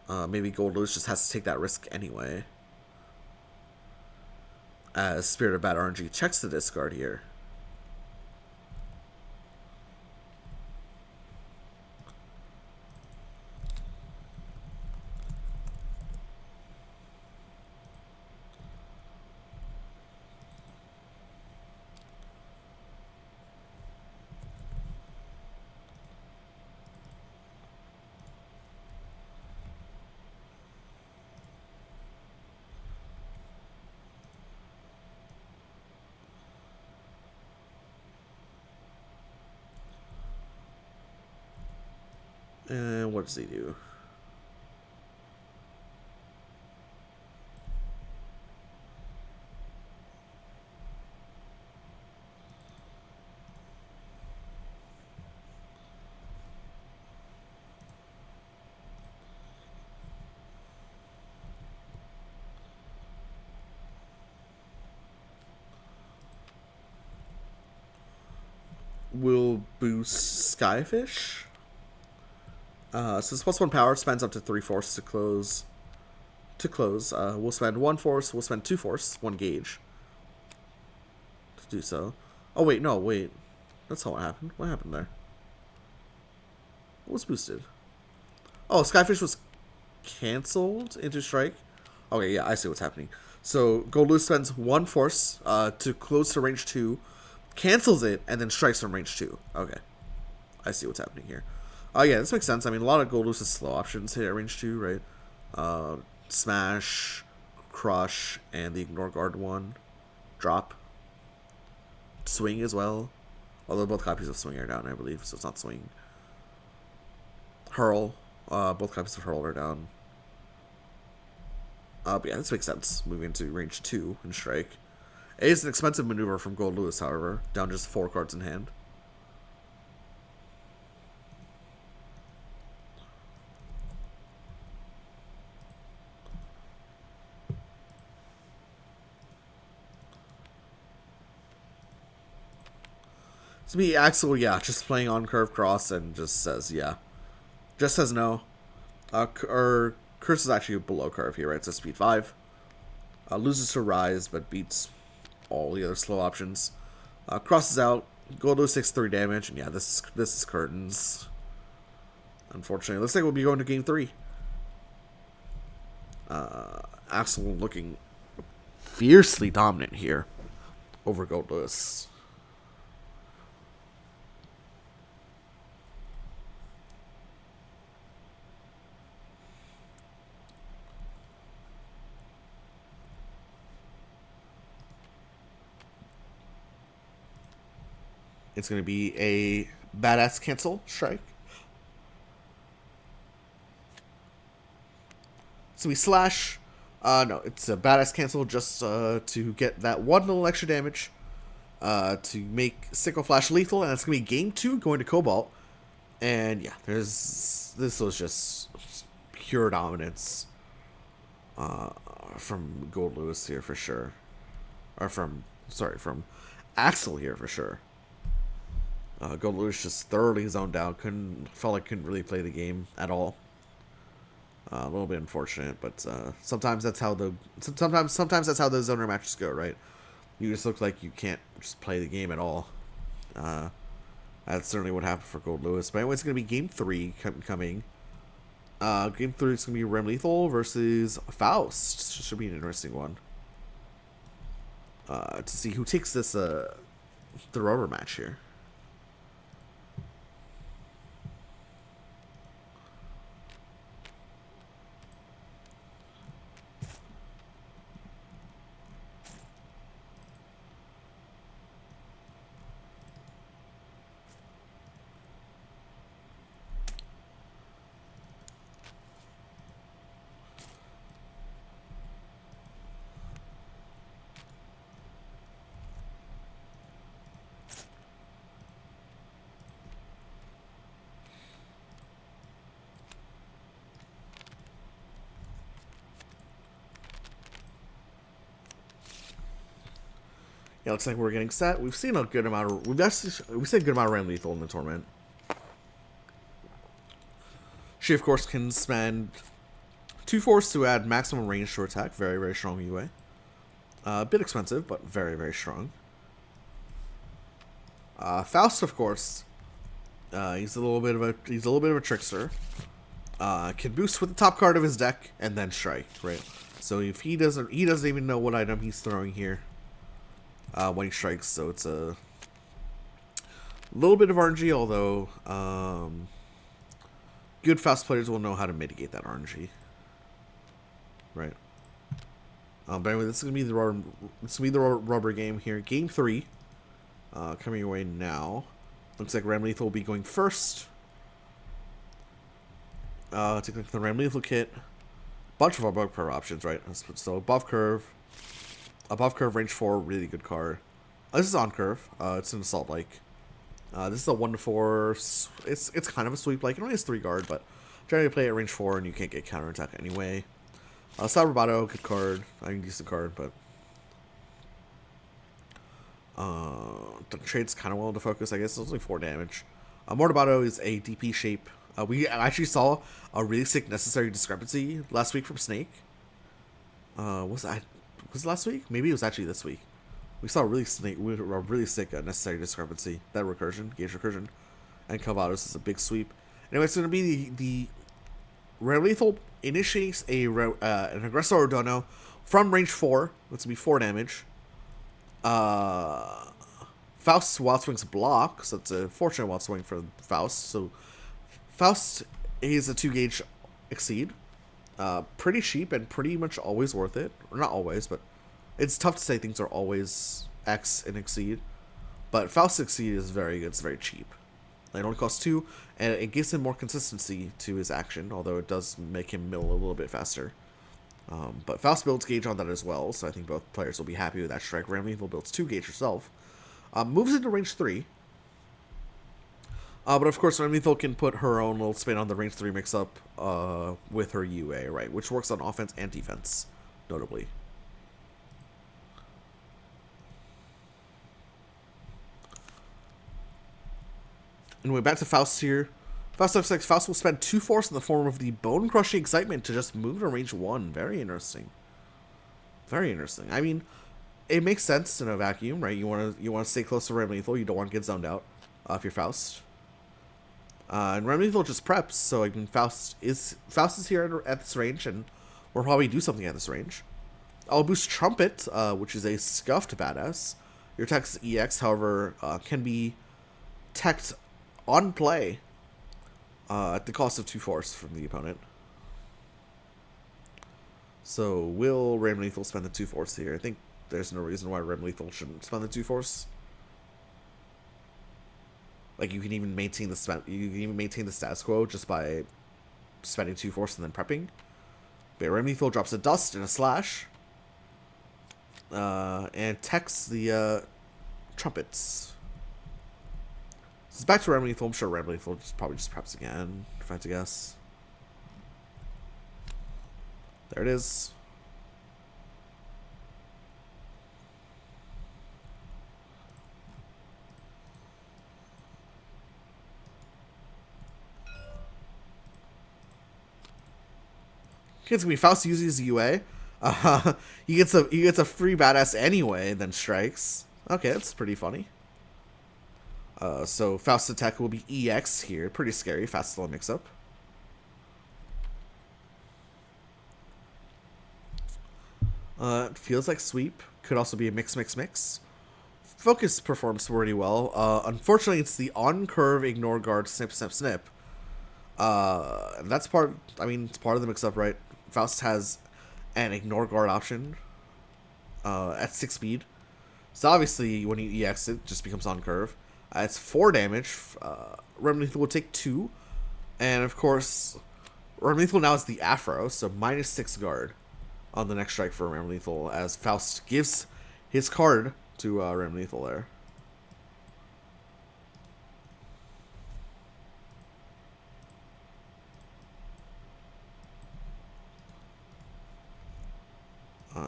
Maybe Gold Loose just has to take that risk anyway. As Spirit of Bad RNG checks the discard here. And what does he do? We'll boost Skyfish. So this +1 power spends up to 3 force to close. We'll spend 1 force. We'll spend 2 force, 1 gauge to do so. Oh wait, no, wait. That's not what happened. What happened there? What was boosted? Oh, Skyfish was canceled into strike. Okay, yeah, I see what's happening. So Gold Loose spends 1 force to close to range 2, cancels it, and then strikes from range 2. Okay, I see what's happening here. Yeah, this makes sense. I mean, a lot of Gold Loose's slow options hit at range 2, right? Smash, Crush, and the Ignore Guard one. Drop. Swing as well. Although both copies of Swing are down, I believe, so it's not Swing. Hurl. Both copies of Hurl are down. But yeah, this makes sense. Moving into range 2 and strike. It is an expensive maneuver from Gold Lewis, however, down just 4 cards in hand. To me, Axel, yeah, just playing on curve cross and just says, yeah. Just says no. Or Curse is actually below curve here, right? So speed 5. Loses to Rise, but beats all the other slow options. Crosses out. Gold Lewis takes 3 damage, and yeah, this is curtains. Unfortunately, looks like we'll be going to game 3. Axel looking fiercely dominant here over Gold Lewis. It's going to be a badass cancel strike. So we slash. No, it's a badass cancel just to get that 1 little extra damage to make Sickle Flash lethal, and that's going to be game 2 going to Cobalt. And yeah, this was just pure dominance from Gold Lewis here for sure. Or from Axel here for sure. Gold Lewis just thoroughly zoned out. Felt like couldn't really play the game at all. A little bit unfortunate, but sometimes that's how the zoner matches go, right? You just look like you can't just play the game at all. That's certainly what happened for Gold Lewis. But anyway, it's going to be game 3 coming. Game 3 is going to be Rem Lethal versus Faust. Should be an interesting one. To see who takes this the rubber match here. Yeah, looks like we're getting set. We've seen a good amount of we've seen a good amount of Ram Lethal in the tournament. She of course can spend 2 force to add maximum range to attack. Very, very strong UA. A bit expensive, but very, very strong. Faust, of course, he's a little bit of a trickster. Can boost with the top card of his deck and then strike, right? So if he doesn't even know what item he's throwing here when he strikes. So it's a little bit of RNG, although good Faust players will know how to mitigate that RNG, right? But anyway, this is gonna be the rubber game here. Game 3, coming your way now. Looks like Ram Lethal will be going first. Taking the Ram Lethal kit. Bunch of above curve options, right? So above curve range 4, really good card. This is on curve. It's an assault like. This is a 1-4. It's kind of a sweep like. It only has 3 guard, but generally play at range 4 and you can't get counterattack anyway. Cyberbato, good card. I mean, decent card, but the trade's kind of well to focus, I guess. It's only 4 damage. Mortabato is a DP shape. We actually saw a really sick necessary discrepancy last week from Snake. Was it last week? Maybe it was actually this week. We saw a really sick necessary discrepancy. That recursion, gauge recursion, and Calvados is a big sweep. Anyway, it's going to be the Rare Lethal initiates an Aggressor Ordono from range 4. That's going to be 4 damage. Faust's Wild Swing's block, so it's a fortunate Wild Swing for Faust. So Faust is a 2 gauge exceed. Pretty cheap and pretty much always worth it. Or not always, but it's tough to say things are always X and exceed. But Faust's exceed is very good. It's very cheap. It only costs 2, and it gives him more consistency to his action, although it does make him mill a little bit faster. But Faust builds gauge on that as well, so I think both players will be happy with that strike. Ram Lethal builds 2 gauge herself. Moves into range 3. But of course, Ram Lethal can put her own little spin on the range 3 mix-up with her UA, right? Which works on offense and defense, notably. Anyway, back to Faust here. Faust looks like Faust will spend 2 force in the form of the Bone Crushing Excitement to just move to range 1. Very interesting. Very interesting. I mean, it makes sense in a vacuum, right? You want to stay close to Ram Lethal. You don't want to get zoned out if you're Faust. And Ram Lethal just preps, so I mean, Faust is here at this range, and we'll probably do something at this range. I'll boost Trumpet, which is a scuffed badass. Your tech is EX, however, can be teched on play at the cost of 2 force from the opponent. So will Ram Lethal spend the 2 force here? I think there's no reason why Ram Lethal shouldn't spend the 2 force. Like, you can even maintain the status quo just by spending 2 force and then prepping. But Ram Lethal drops a dust and a slash. And techs the trumpets. So it's back to Ram Lethal. I'm sure Ram Lethal probably just preps again, if I had to guess. There it is. It's gonna be Faust uses his UA. He gets a free badass anyway, and then strikes. Okay, that's pretty funny. So Faust's attack will be EX here. Pretty scary. Fast little mix up. It feels like sweep. Could also be a mix. Focus performs pretty well. Unfortunately, it's the on curve ignore guard snip. And that's part. I mean, it's part of the mix up, right? Faust has an ignore guard option at 6 speed. So obviously, when you EX it just becomes on curve. It's 4 damage. Ram Lethal will take 2. And of course, Ram Lethal now is the Afro, so -6 guard on the next strike for Ram Lethal, as Faust gives his card to Ram Lethal there.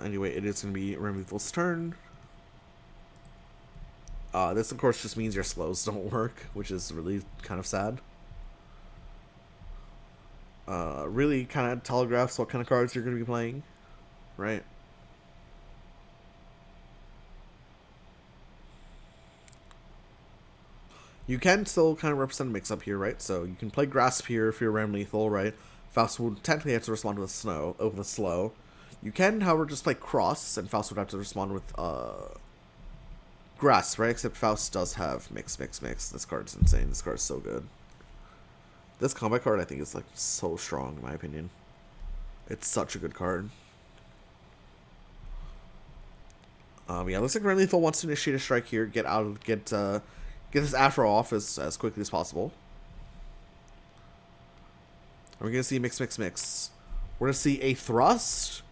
Anyway, it is going to be Ram Lethal's turn. This, of course, just means your slows don't work, which is really kind of sad. Really kind of telegraphs what kind of cards you're going to be playing, right? You can still kind of represent a mix-up here, right? So you can play Grasp here if you're Ram Lethal, right? Faust would technically have to respond with a slow. You can, however, just play Cross, and Faust would have to respond with Grasp, right? Except Faust does have mix. This card's insane. This card's so good. This combat card, I think, is like so strong, in my opinion. It's such a good card. Yeah, looks like Ram Lethal wants to initiate a strike here, get this Afro off as quickly as possible. We're gonna see mix. We're gonna see a thrust.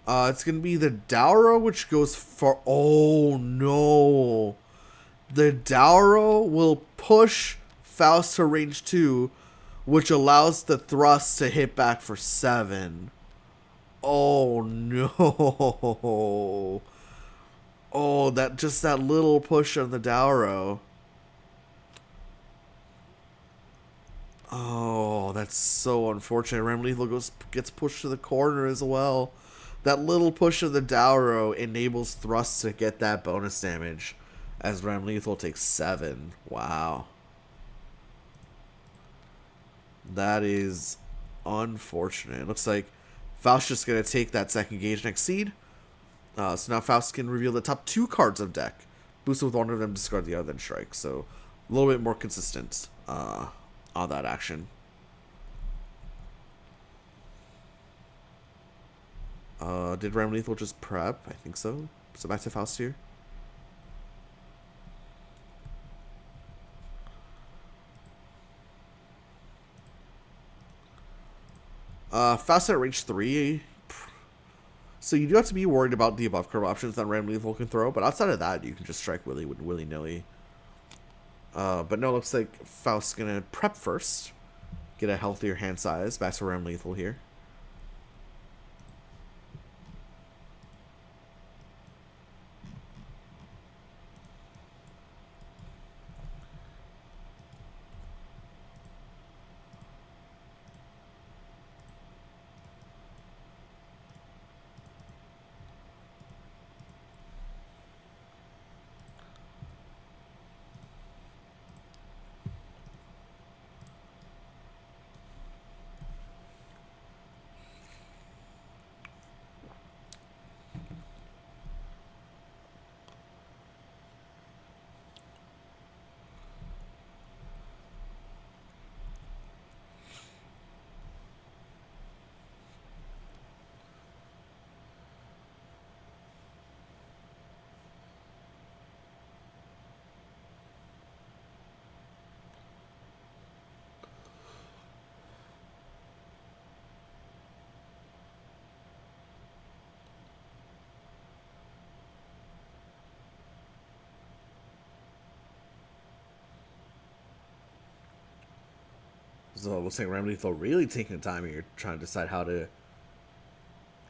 It's gonna be the Dauro, which goes for. Oh no! The Dauro will push Faust to range 2, which allows the thrust to hit back for 7. Oh no! Oh, that little push of the Dauro. Oh, that's so unfortunate. Ram Lethal gets pushed to the corner as well. That little push of the Dauro enables Thrust to get that bonus damage, as Ram Lethal takes 7. Wow. That is unfortunate. It looks like Faust's just going to take that second gauge and exceed. So now Faust can reveal the top 2 cards of deck. Boost with one of them, discard the other, then strike. So a little bit more consistent on that action. Did Ram Lethal just prep? I think so. So back to Faust here. Faust at range 3 So you do have to be worried about the above curve options that Random Lethal can throw, but outside of that, you can just strike willy-nilly. But no, looks like Faust's gonna prep first. Get a healthier hand size. Back to Random Lethal here. So it looks like Random Lethal really taking the time here, trying to decide how to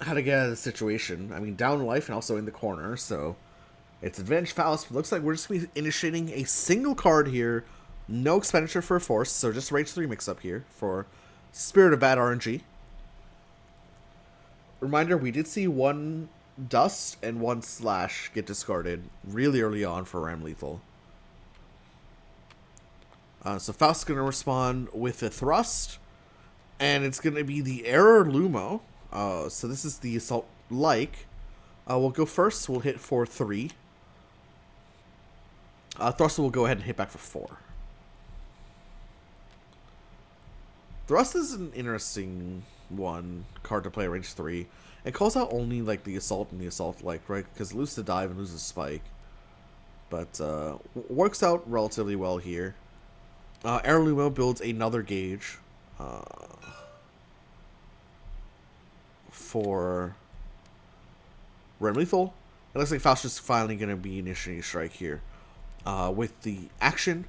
get out of the situation. I mean, down life and also in the corner, so it's advantage Faust. But looks like we're just going to be initiating a single card here. No expenditure for a force, so just range 3 mix up here for Spirit of Bad RNG. Reminder, we did see one Dust and one Slash get discarded really early on for Random Lethal. So Faust's going to respond with a Thrust, and it's going to be the Error Lumo. So this is the Assault Like. We'll go first. We'll hit for 3. Thrust will go ahead and hit back for 4. Thrust is an interesting card to play at range 3. It calls out only like the Assault and the Assault Like, right? Because it loses the dive and loses Spike. But works out relatively well here. Error Lumo builds another gauge for Random Lethal. It looks like Faust is finally going to be initiating a strike here with the action.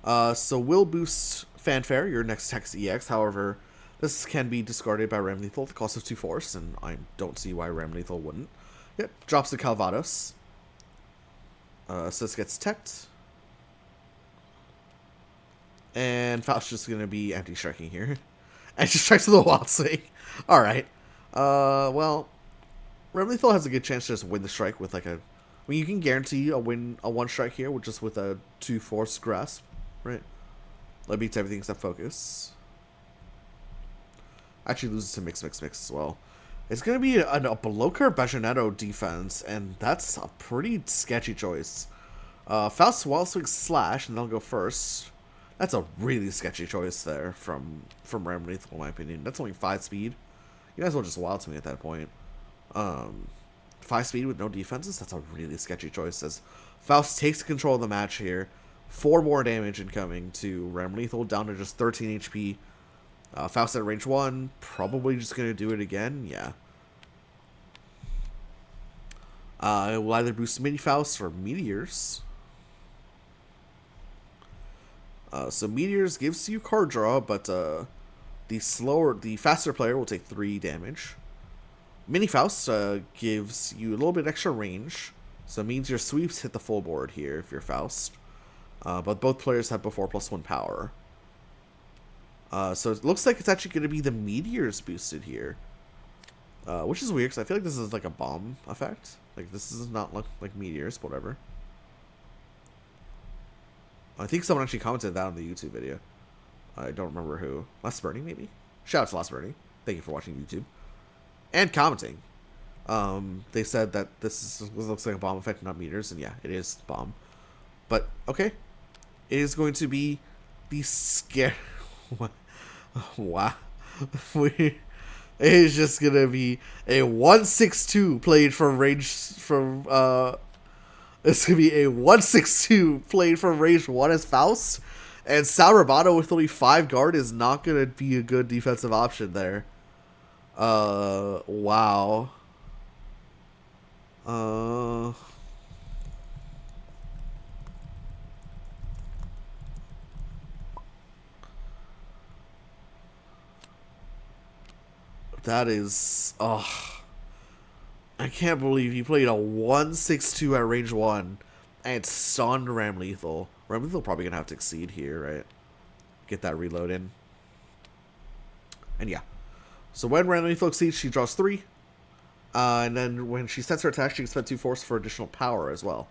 So will boost Fanfare, your next text EX. However, this can be discarded by Random Lethal at the cost of 2 force, and I don't see why Random Lethal wouldn't. Yep, drops the Calvados. So this gets teched. And Faust's just going to be anti-striking here. And just strikes with a Wild Swing. Alright. Well, Random Lethal has a good chance to just win the strike with like a... I mean, you can guarantee a 1 strike here with just with a 2 force grasp, right? That beats everything except focus. Actually loses to mix as well. It's going to be a below curve Bajonetto defense, and that's a pretty sketchy choice. Faust Wild Swing Slash, and they'll go first. That's a really sketchy choice there from Random Lethal, in my opinion. That's only 5 speed. You might as well just Wild Swing at that point. 5 speed with no defenses, that's a really sketchy choice. As Faust takes control of the match here. 4 more damage incoming to Random Lethal, down to just 13 HP. Faust at range 1, probably just going to do it again, yeah. It will either boost Mini Faust or Meteors. So Meteors gives you card draw, but the faster player will take 3 damage. Mini Faust gives you a little bit extra range, so it means your sweeps hit the full board here if you're Faust. But both players have before +1 power. So it looks like it's actually going to be the Meteors boosted here. Which is weird, because I feel like this is like a bomb effect. Like, this does not look like Meteors, whatever. I think someone actually commented that on the YouTube video. I don't remember who. Last Bernie, maybe? Shout out to Last Bernie. Thank you for watching YouTube. And commenting. They said that this looks like a bomb effect, not Meteors, and yeah, it is bomb. But, okay. It is going to be the scare... Wow. It is just going to be a 162 played from range... It's going to be a 162 played from range 1 as Faust. And Salrobato with only 5 guard is not going to be a good defensive option there. Wow. Uh, that is... Oh, I can't believe he played a 162 at range 1 and stunned Ram Lethal. Ram Lethal probably going to have to exceed here, right? Get that reload in. And yeah. So when Ram Lethal exceeds, she draws 3. And then when she sets her attack, she can spend 2 force for additional power as well.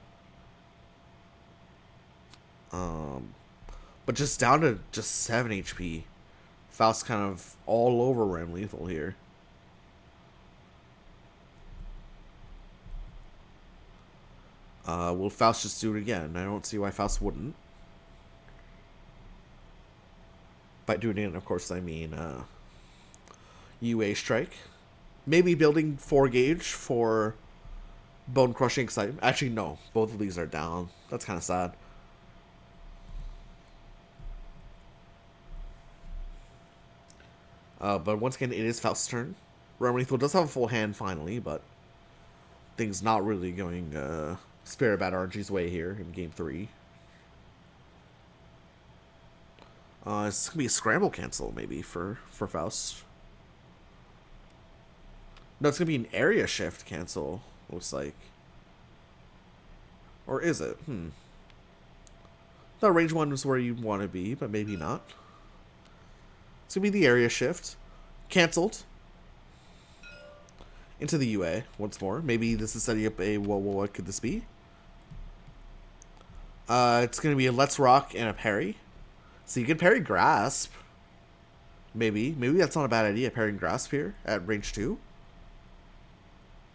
But just down to just 7 HP. Faust kind of all over Ram Lethal here. Will Faust just do it again? I don't see why Faust wouldn't. By doing it, of course, I mean UA Strike. Maybe building 4 gauge for Bone Crushing Excitement. Actually, no. Both of these are down. That's kind of sad. But once again, it is Faust's turn. Ram Lethal does have a full hand finally, but things not really going Spirit Bad RNG's way here in game 3. It's gonna be a scramble cancel maybe for Faust. No, it's gonna be an area shift cancel. Looks like, or is it? The range 1 is where you want to be, but maybe not. It's gonna be the area shift canceled into the UA once more. Maybe this is setting up a what could this be? It's gonna be a Let's Rock and a parry. So you can parry Grasp. Maybe that's not a bad idea. Parrying Grasp here at range 2.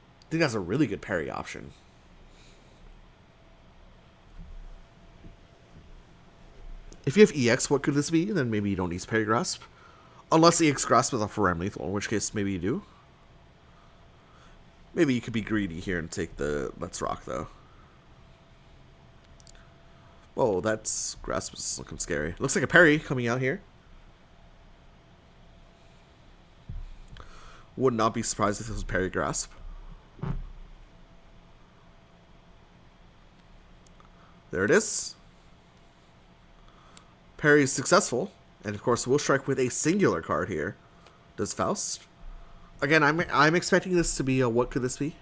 I think that's a really good parry option. If you have EX, what could this be? Then maybe you don't need to parry Grasp. Unless EX Grasp is off for Ram Lethal, in which case maybe you do. Maybe you could be greedy here and take the Let's Rock, though. Whoa, that's... Grasp is looking scary. Looks like a parry coming out here. Would not be surprised if this was parry Grasp. There it is. Parry is successful. And of course, we'll strike with a singular card here. Does Faust? Again, I'm expecting this to be a what could this be?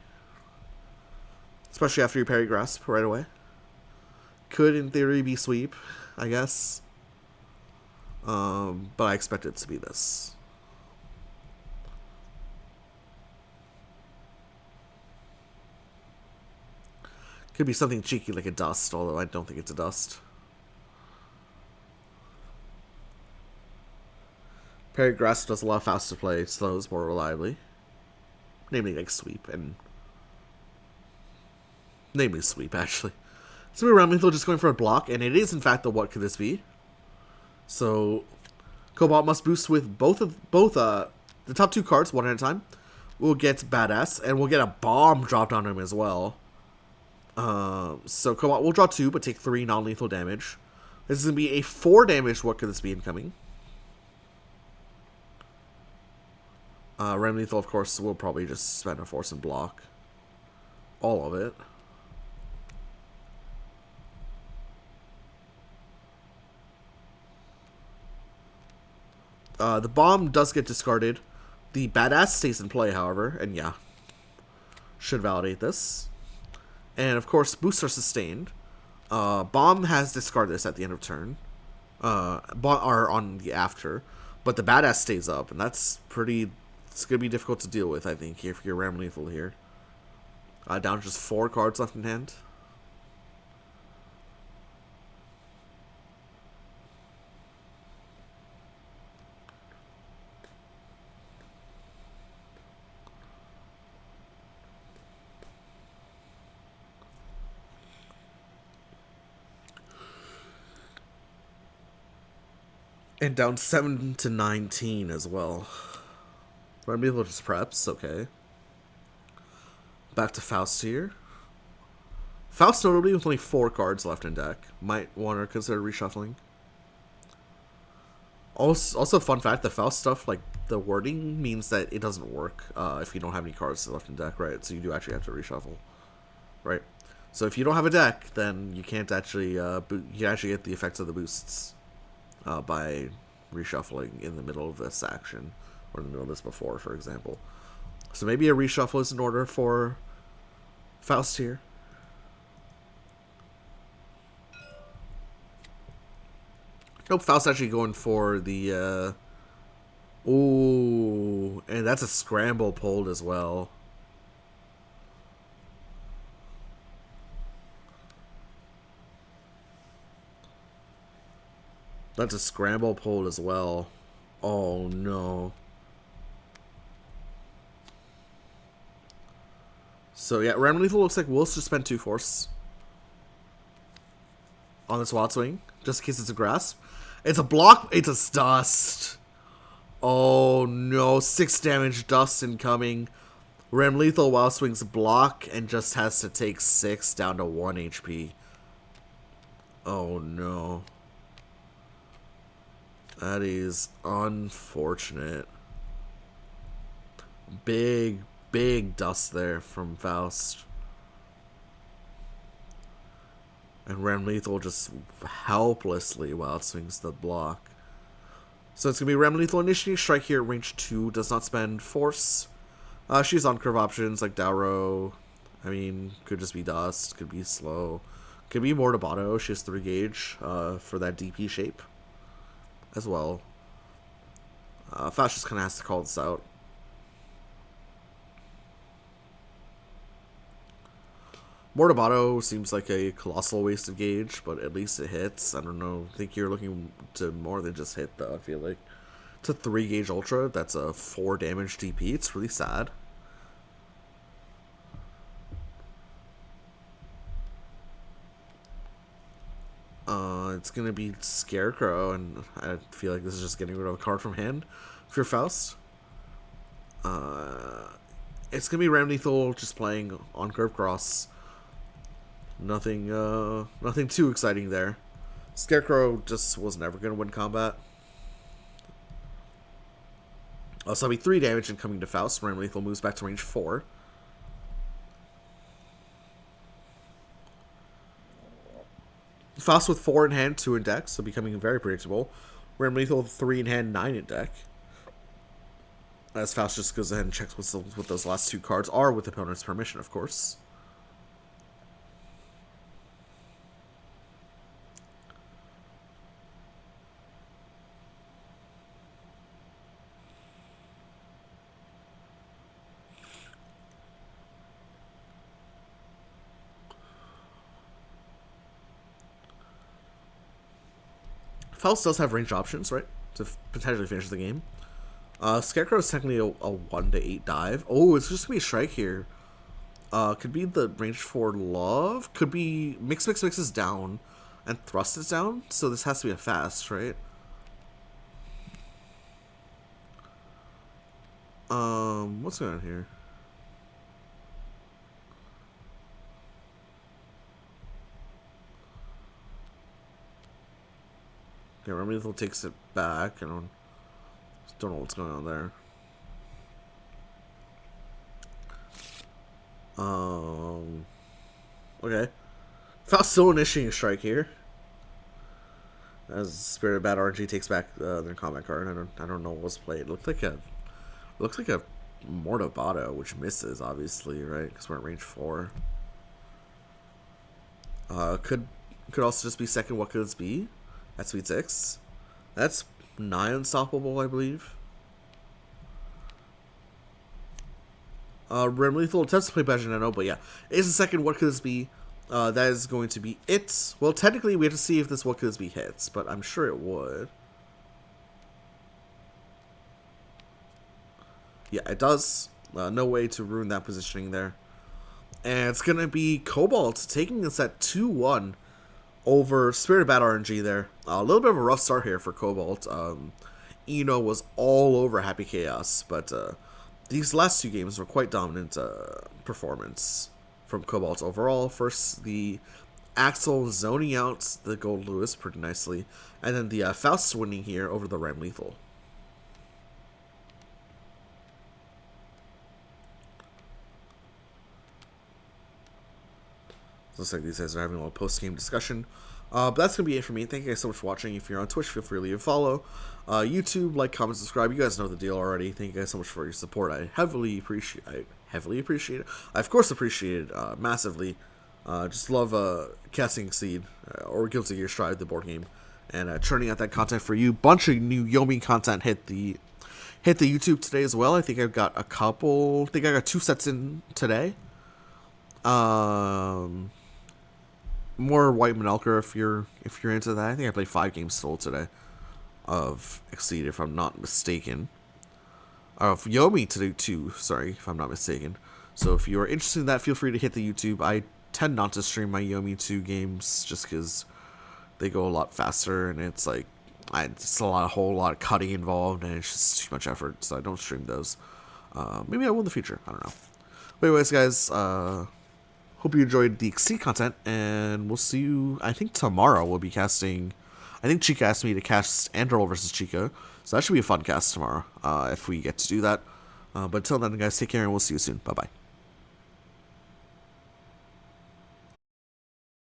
Especially after you parry Grasp right away. Could, in theory, be sweep, I guess. But I expect it to be this. Could be something cheeky like a dust, although I don't think it's a dust. Parry Grasp does allow Faust to play slows more reliably. Namely, like sweep, and... Namely sweep, actually. So we're Ram Lethal just going for a block, and it is in fact the what could this be. So Cobalt must boost with both the top 2 cards one at a time. We'll get Badass, and we'll get a bomb dropped on him as well. So Cobalt will draw 2, but take 3 non-lethal damage. This is gonna be a 4 damage. What could this be incoming? Ram Lethal, of course, will probably just spend a force and block all of it. The bomb does get discarded. The Badass stays in play, however, and yeah, should validate this. And of course, boosts are sustained. Bomb has discarded this at the end of turn, or on the after, but the Badass stays up, and that's pretty. It's gonna be difficult to deal with, I think, if you're Ram Lethal here. Down to just 4 cards left in hand. And down 7 to 19 as well. Ram Lethal just preps, okay. Back to Faust here. Faust notably with only 4 cards left in deck. Might want to consider reshuffling. Also fun fact, the Faust stuff, like, the wording means that it doesn't work if you don't have any cards left in deck, right? So you do actually have to reshuffle. right? So if you don't have a deck, then you can't actually you can actually get the effects of the boosts by reshuffling in the middle of this action or in the middle of this before, for example. So maybe a reshuffle is in order for Faust here. Nope, Faust actually going for the ooh, and that's a scramble pulled as well. That's a scramble pulled as well. Oh no. So yeah, Ram Lethal looks like we'll just spend 2 force on this Wild Swing, just in case it's a grasp. It's a block, it's a dust. Oh no, 6 damage dust incoming. Ram Lethal Wild Swing's block and just has to take 6 down to 1 HP. Oh no. That is unfortunate. Big, big dust there from Faust. And Ram Lethal just helplessly Wild Swings the block. So it's going to be Ram Lethal initiating strike here at range 2. Does not spend force. She's on curve options like Dowro. I mean, could just be dust. Could be slow. Could be Mortabato. She has 3 gauge for that DP shape as well. Faust just kind of has to call this out. Mortabato seems like a colossal waste of gauge, but at least it hits. I don't know. I think you're looking to more than just hit, though, I feel like. It's a 3 gauge Ultra. That's a 4 damage DP. It's really sad. It's going to be Scarecrow, and I feel like this is just getting rid of a card from hand for Faust. It's going to be Ram Lethal just playing on curve cross. Nothing too exciting there. Scarecrow just was never going to win combat. So that'll be 3 damage incoming to Faust. Ram Lethal moves back to range 4. Faust with 4 in hand, 2 in deck, so becoming very predictable. Ram Lethal 3 in hand, 9 in deck. As Faust just goes ahead and checks what those last 2 cards are with the opponent's permission, of course. Faust does have range options, right? To potentially finish the game. Scarecrow is technically a 1 to 8 dive. Oh, it's just going to be a strike here. Could be the range 4 love. Could be mix is down. And thrust is down. So this has to be a fast, right? What's going on here? Okay, Ram Lethal takes it back. I don't know what's going on there. Okay. Faust still initiating a strike here. As Spirit of Bad RNG takes back their combat card. I don't know what was played. It looked like a Mortabato, which misses obviously, right? Because we're at range 4. Could also just be second. What could this be? At speed 6. That's 9 unstoppable, I believe. Ram Lethal attempts to play Bajanano, but yeah. It's the second. What could this be? That is going to be it. Well, technically, we have to see if this What Could This Be hits, but I'm sure it would. Yeah, it does. No way to ruin that positioning there. And it's going to be Cobalt taking this at 2-1 over Spirit of Bad RNG there. A little bit of a rough start here for Cobalt. Eno was all over Happy Chaos, but these last 2 games were quite dominant performance from Cobalt overall. First, the Axel zoning out the Gold Lewis pretty nicely, and then the Faust winning here over the Ram Lethal. Looks like these guys are having a little post-game discussion. But that's going to be it for me. Thank you guys so much for watching. If you're on Twitch, feel free to leave a follow. YouTube, like, comment, subscribe. You guys know the deal already. Thank you guys so much for your support. I heavily appreciate it. I, of course, appreciate it massively. Just love Casting Seed or Guilty Gear Strive, the board game, and churning out that content for you. Bunch of new Yomi content hit the YouTube today as well. I think I've got a couple. I think I got 2 sets in today. More White Manelker if you're into that. I think I played 5 games total today of Exceed, if I'm not mistaken. Of Yomi to do 2, sorry, if I'm not mistaken. So if you are interested in that, feel free to hit the YouTube. I tend not to stream my Yomi 2 games just because they go a lot faster, and it's like it's a whole lot of cutting involved, and it's just too much effort, so I don't stream those. Maybe I will in the future. I don't know. But anyways, guys, hope you enjoyed the Exceed content, and we'll see you, I think tomorrow we'll be casting, I think Chica asked me to cast Android versus Chica, so that should be a fun cast tomorrow, if we get to do that. But until then, guys, take care, and we'll see you soon. Bye-bye.